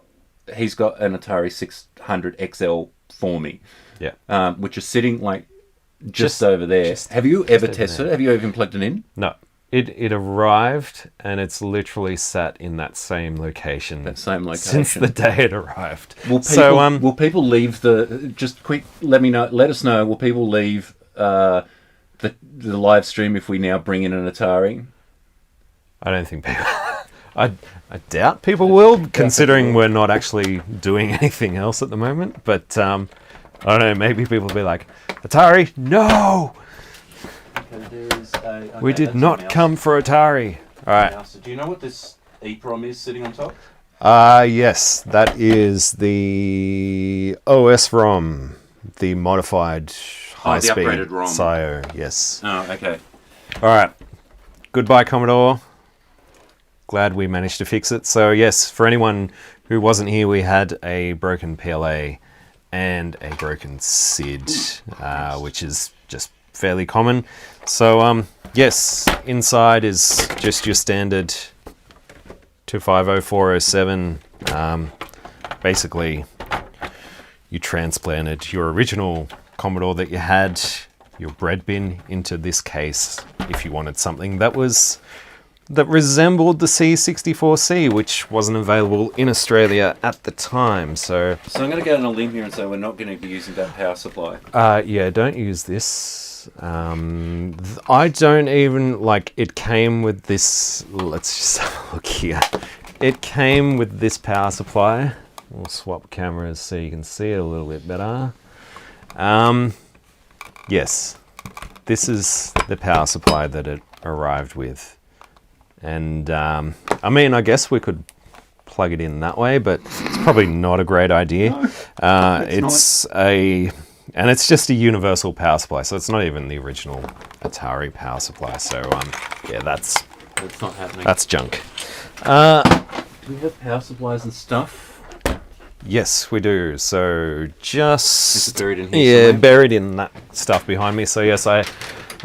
he's got an Atari 600 XL for me. Yeah. Which is sitting like just over there. Have you ever tested it? Have you even plugged it in? No. It arrived and it's literally sat in that same location. Since the day it arrived. Will people leave just quick? Let us know. Will people leave the live stream if we now bring in an Atari? I don't think people. I doubt people will, considering we're not actually doing anything else at the moment. But I don't know. Maybe people will be like, Atari, no. We did not come for Atari. All right. Do you know what this EEPROM is sitting on top? Yes, that is the OS ROM, the modified high-speed upgraded ROM. SIO. Yes. Oh, okay. All right. Goodbye, Commodore. Glad we managed to fix it. So yes, for anyone who wasn't here, we had a broken PLA and a broken SID, which is just fairly common. So yes, inside is just your standard 250407. Basically, you transplanted your original Commodore that you had, your bread bin, into this case if you wanted something that resembled the C64C, which wasn't available in Australia at the time. So I'm going to go on a limb here and say we're not going to be using that power supply. Yeah, don't use this. I don't even, like, it came with this, let's just have a look here. It came with this power supply. We'll swap cameras so you can see it a little bit better. Yes, this is the power supply that it arrived with. And I mean, I guess we could plug it in that way, but it's probably not a great idea. No, and it's just a universal power supply, so it's not even the original Atari power supply. So yeah, that's not happening. That's junk. Do we have power supplies and stuff? Yes, we do. So just Is it buried in here somewhere? buried in that stuff behind me. So yes, I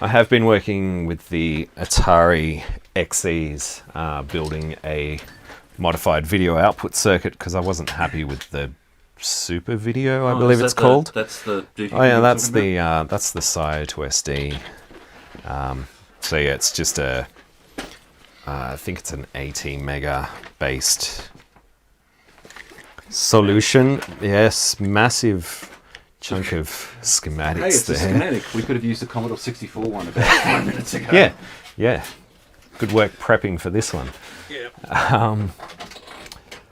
have been working with the Atari XEs, building a modified video output circuit because I wasn't happy with the Super Video, I believe it's called. That's the. Oh yeah, that's the SIO to SD. So yeah, it's just I think it's an 80 mega based solution. Yes, massive chunk of schematics Hey, it's there. a schematic. We could have used the Commodore 64 one about 5 minutes ago. Yeah. Good work prepping for this one. Yeah.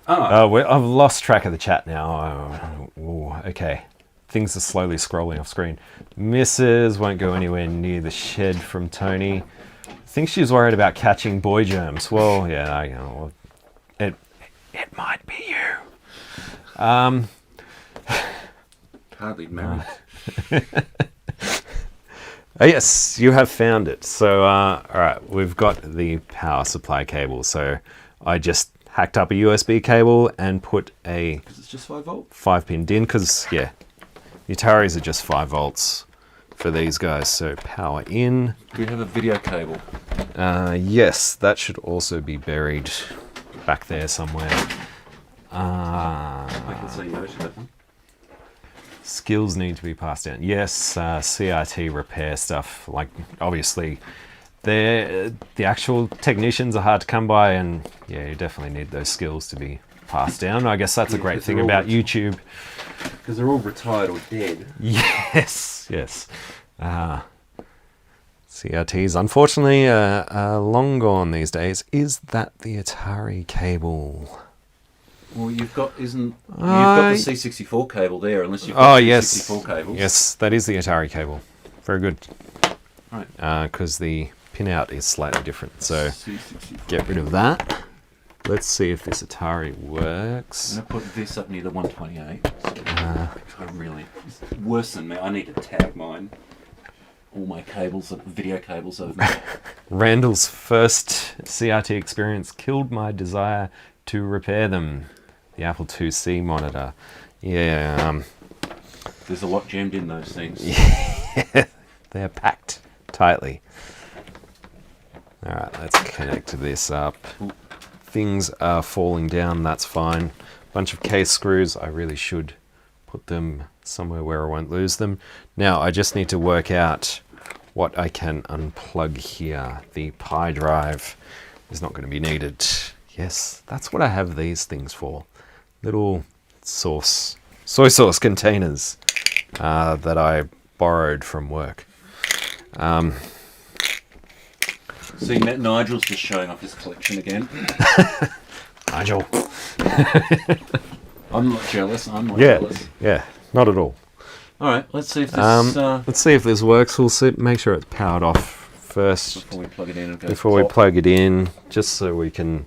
I've lost track of the chat now. Okay. Things are slowly scrolling off screen. Mrs. won't go anywhere near the shed from Tony. I think she's worried about catching boy germs. Well, yeah, it might be you. Hardly married. Yes, you have found it. So, all right, we've got the power supply cable. So I just hacked up a USB cable and put a... Because it's just 5 volt? 5-pin DIN, because, yeah, the Ataris are just 5 volts for these guys. So power in. Do we have a video cable? Yes, that should also be buried back there somewhere. I can see that one. Skills need to be passed down. Yes, CRT repair stuff. Like, obviously, the actual technicians are hard to come by, and yeah, you definitely need those skills to be passed down. I guess that's a great 'cause thing they're all about YouTube. Because they're all retired or dead. Yes, yes. CRTs, unfortunately, long gone these days. Is that the Atari cable? Well, you've got the C64 cable there, unless you've got C64 cables. Yes, that is the Atari cable. Very good. Right. Because the pinout is slightly different, so C64. get rid of that. Let's see if this Atari works. I'm going to put this up near the 128. I really... It's worse than me. I need to tag mine. All my cables, video cables over me. Randall's first CRT experience killed my desire to repair them. The Apple IIc monitor. Yeah. There's a lot jammed in those things. Yeah, they're packed tightly. All right, let's connect this up. Things are falling down, that's fine. Bunch of case screws. I really should put them somewhere where I won't lose them. Now, I just need to work out what I can unplug here. The Pi drive is not going to be needed. Yes, that's what I have these things for. Little soy sauce containers that I borrowed from work. See, Nigel's just showing off his collection again. Nigel. I'm not jealous. I'm not jealous. Yeah, not at all. All right, let's see if this... let's see if this works. We'll make sure it's powered off first. Before we plug it in and go Before we plug it in, just so we can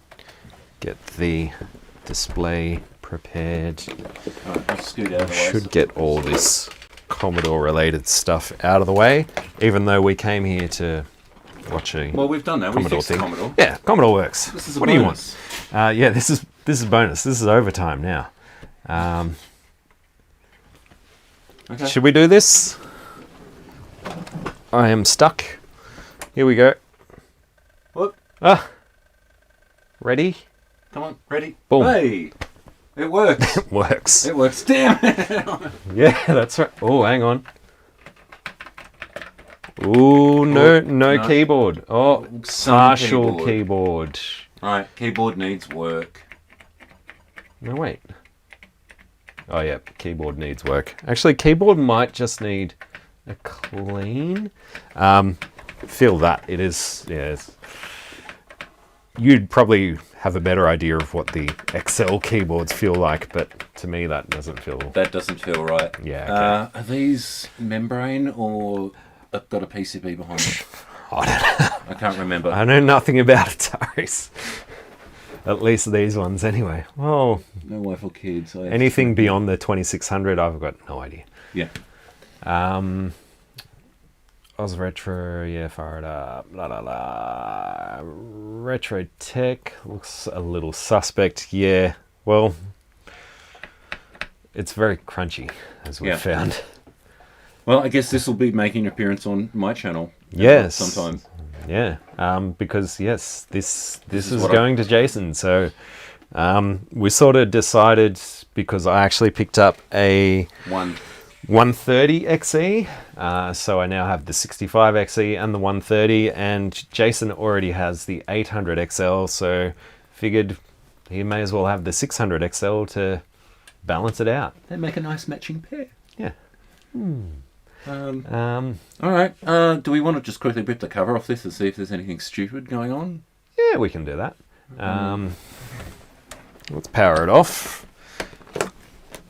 get the display prepared. All right, let's scoot out of the way. Should get all this Commodore related stuff out of the way, even though we came here to watch a Well, we've done that. We Commodore fixed thing. Commodore. Yeah, Commodore works. This is a what do you want? bonus. Yeah, this is bonus. This is overtime now. Okay. Should we do this? I am stuck. Here we go. Whoop. Ready? Come on, ready? Boom. Hey! It works. It works. It works. Damn it! Yeah, that's right. Oh, hang on. Ooh, no no. keyboard. Oh, Some partial keyboard. Alright, keyboard needs work. No, wait. Oh, yeah, keyboard needs work. Actually, keyboard might just need a clean. Feel that. It is, yes. You'd probably have a better idea of what the Excel keyboards feel like, but to me that doesn't feel... That doesn't feel right. Yeah, okay. Are these membrane or I've got a PCB behind it? I don't know. I can't remember. I know nothing about Ataris. At least these ones anyway. Well, No wife or kids. anything beyond the 2600 I've got no idea. Yeah. Oz Retro, yeah, fired up. La la la. Retro Tech looks a little suspect. Yeah, well, it's very crunchy, as we've found. Well, I guess this will be making an appearance on my channel. Yes. Sometime. Yeah, because yes, this is going to Jason. So we sort of decided, because I actually picked up a 130 XE, so I now have the 65 XE and the 130, and Jason already has the 800 XL, so figured he may as well have the 600 XL to balance it out. They make a nice matching pair. Yeah. All right. Do we want to just quickly rip the cover off this and see if there's anything stupid going on? Yeah, we can do that. Let's power it off.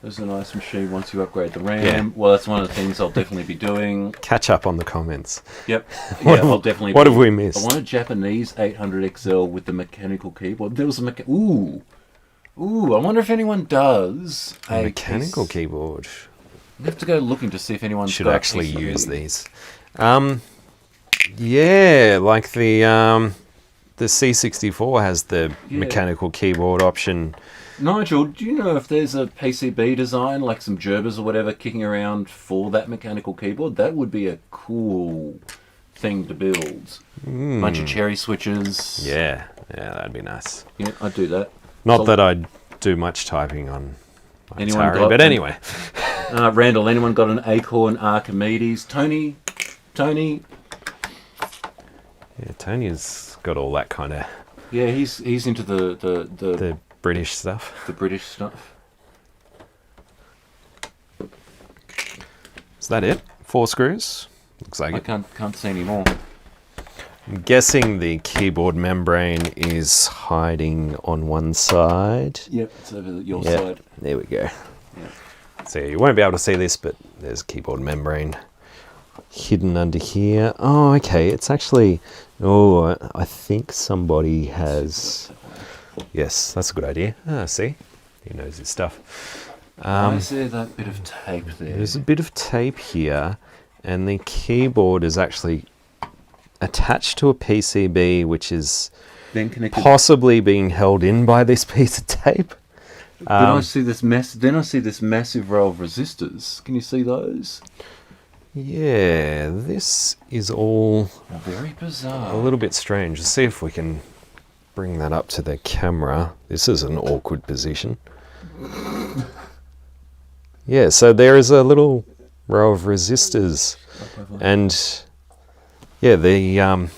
There's a nice machine once you upgrade the RAM. Yeah. Well, that's one of the things I'll definitely be doing. Catch up on the comments. Yep. Yeah, I'll definitely. What have we missed? I want a Japanese 800 XL with the mechanical keyboard. There was a Ooh. I wonder if anyone does A mechanical keyboard. We have to go looking to see if anyone Should actually use these. Yeah, like the C64 has the mechanical keyboard option. Nigel, do you know if there's a PCB design, like some Gerbers or whatever, kicking around for that mechanical keyboard? That would be a cool thing to build. Bunch of cherry switches. Yeah, that'd be nice. Yeah, I'd do that. Not that I'd do much typing on my Atari, but anyway. Randall, anyone got an Acorn Archimedes? Tony? Yeah, Tony's got all that kind of... Yeah, he's into the British stuff. The British stuff. Is that it? 4 screws? Looks like I it. can't see any more. I'm guessing the keyboard membrane is hiding on one side. Yep, it's over your Yeah, side. there we go. Yeah. So you won't be able to see this, but there's a keyboard membrane hidden under here. Oh, okay. It's actually... Oh, I think somebody has... Yes, that's a good idea. Ah, see? He knows his stuff. Why is there that bit of tape there? There's a bit of tape here, and the keyboard is actually attached to a PCB, which is Then connected. possibly being held in by this piece of tape. Then I see this massive row of resistors. Can you see those? Yeah, this is all Very bizarre. a little bit strange. Let's see if we can bring that up to the camera. This is an awkward position. Yeah, so there is a little row of resistors, and yeah, the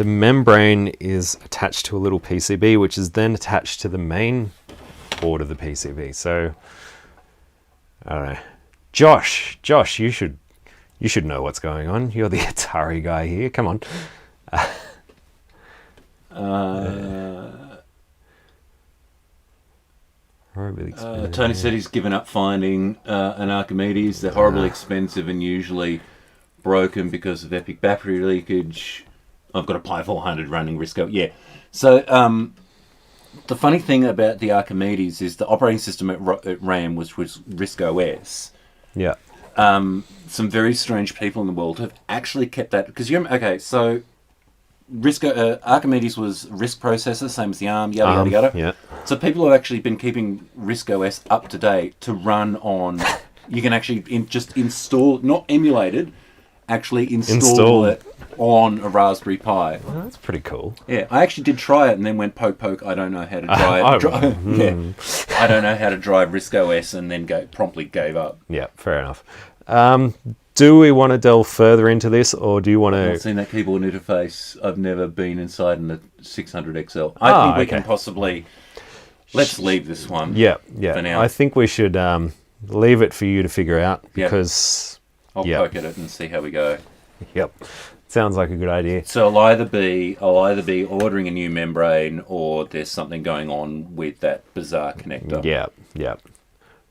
membrane is attached to a little PCB, which is then attached to the main board of the PCB. So I don't know, Josh, you should know what's going on. You're the Atari guy here. Come on. Tony said he's given up finding an Archimedes. They're horribly expensive and usually broken because of epic battery leakage. I've got a Pi 400 running Risco. Yeah. So the funny thing about the Archimedes is the operating system it ran was Risco OS. Yeah. Some very strange people in the world have actually kept that because so Risco Archimedes was RISC processor, same as the ARM, yada yada. Yeah. So people have actually been keeping RISC OS up to date to run on. You can actually just install, not emulated, actually install it on a Raspberry Pi. Well, that's pretty cool. Yeah, I actually did try it and then went poke. I don't know how to drive. Yeah, I don't know how to drive RISC OS, and then promptly gave up. Yeah, fair enough. Do we want to delve further into this, or do you want to... I've seen that keyboard interface. I've never been inside in the 600 XL. I think we can possibly... Let's leave this one. Yeah. For now. I think we should leave it for you to figure out, because... I'll poke at it and see how we go. Yep. Sounds like a good idea. So I'll either be ordering a new membrane, or there's something going on with that bizarre connector. Yeah.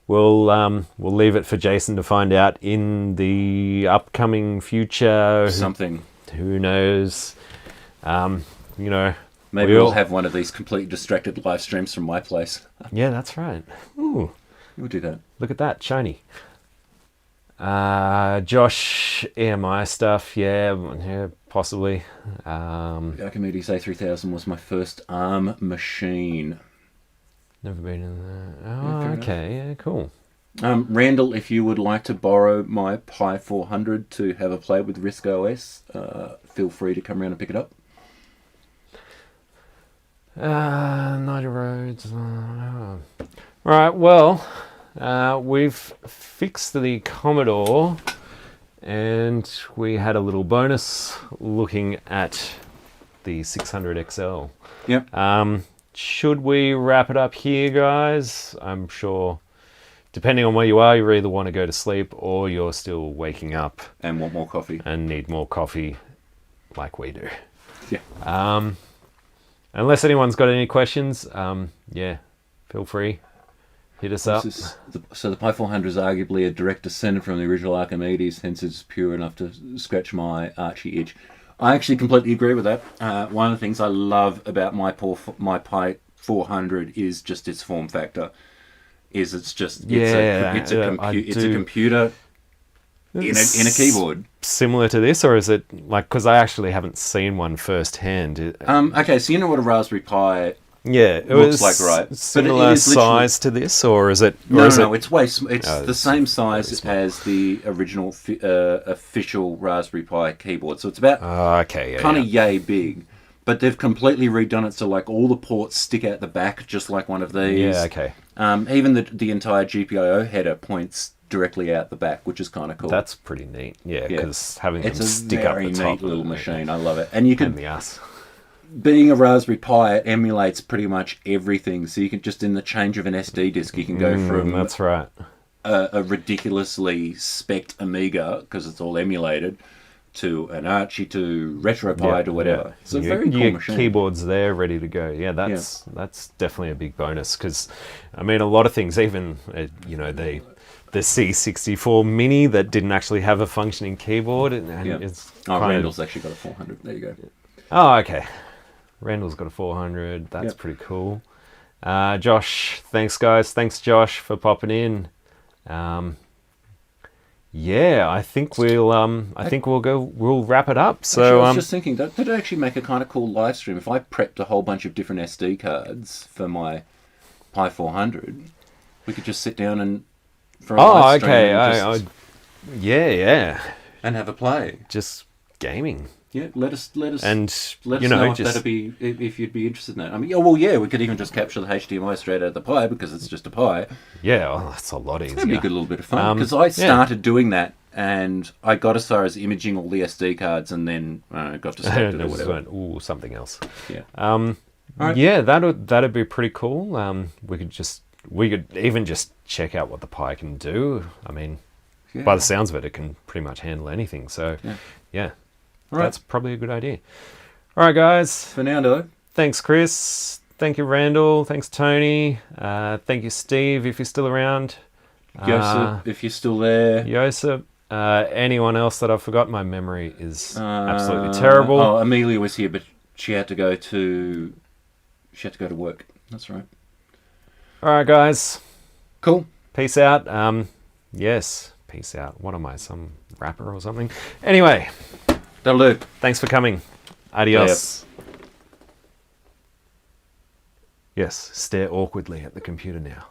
We'll leave it for Jason to find out in the upcoming future. Something. Who knows? Maybe we'll have one of these completely distracted live streams from my place. Yeah, that's right. Ooh, We'll do that. look at that, shiny. Josh, EMI stuff, yeah, possibly. The Archimedes A3000 was my first ARM machine. Never been in there. Oh, okay, yeah, cool. Randall, if you would like to borrow my Pi 400 to have a play with RISC OS, feel free to come around and pick it up. 90 roads. Right, well, we've fixed the Commodore, and we had a little bonus looking at the 600 XL. Yep. Should we wrap it up here, guys? I'm sure, depending on where you are, you either want to go to sleep or you're still waking up And want more coffee. and need more coffee like we do. Yeah. Unless anyone's got any questions, feel free. Hit us up. So the Pi 400 is arguably a direct descendant from the original Archimedes, hence it's pure enough to scratch my Archie itch. I actually completely agree with that. One of the things I love about my Pi 400 is just its form factor. It's a computer in a keyboard. Similar to this, or is it like, because I actually haven't seen one firsthand. Okay, so you know what a Raspberry Pi it looks was like, right? Similar But it is size to this, or is it? No, is it's the same size as the original official Raspberry Pi keyboard. So it's about kind of yay big, but they've completely redone it so like all the ports stick out the back, just like one of these. Yeah, okay. Even the entire GPIO header points directly out the back, which is kind of cool. That's pretty neat. Yeah, because having it's them a stick up very the top neat little machine. I love it, and you and can the ass. being a Raspberry Pi, it emulates pretty much everything. So you can just, in the change of an SD disk, you can go from That's right. a ridiculously spec'd Amiga, because it's all emulated, to an Archie, to RetroPie, to whatever. So very cool machine. Keyboard's there, ready to go. Yeah, that's definitely a big bonus, because, I mean, a lot of things, even, you know, the C64 Mini that didn't actually have a functioning keyboard. And it's Randall's actually got a 400. There you go. Oh, okay. Randall's got a 400. That's pretty cool. Josh, thanks, guys. Thanks, Josh, for popping in. Yeah, I think we'll wrap it up. So actually, I was just thinking, that could actually make a kind of cool live stream if I prepped a whole bunch of different SD cards for my Pi 400. We could just sit down and for a live stream and and have a play. Just gaming. Yeah, let us and let you us know if that'd be if you'd be interested in that. I mean, we could even just capture the HDMI straight out of the Pi because it's just a Pi. Yeah, well, that's a lot easier. That'd be a good little bit of fun because I started doing that and I got as far as imaging all the SD cards and then got distracted or whatever. Ooh, something else. Yeah. Right. Yeah, that'd be pretty cool. We could even just check out what the Pi can do. I mean, by the sounds of it, it can pretty much handle anything. So, yeah. That's probably a good idea. All right, guys. For now, though. Thanks, Chris. Thank you, Randall. Thanks, Tony. Thank you, Steve, if you're still around. Joseph, if you're still there. Joseph. Anyone else that I've forgotten? My memory is absolutely terrible. Oh, Amelia was here, but she had to go to work. That's right. All right, guys. Cool. Peace out. Yes, peace out. What am I, some rapper or something? Anyway. That'll do. Thanks for coming. Adios. Yes, stare awkwardly at the computer now.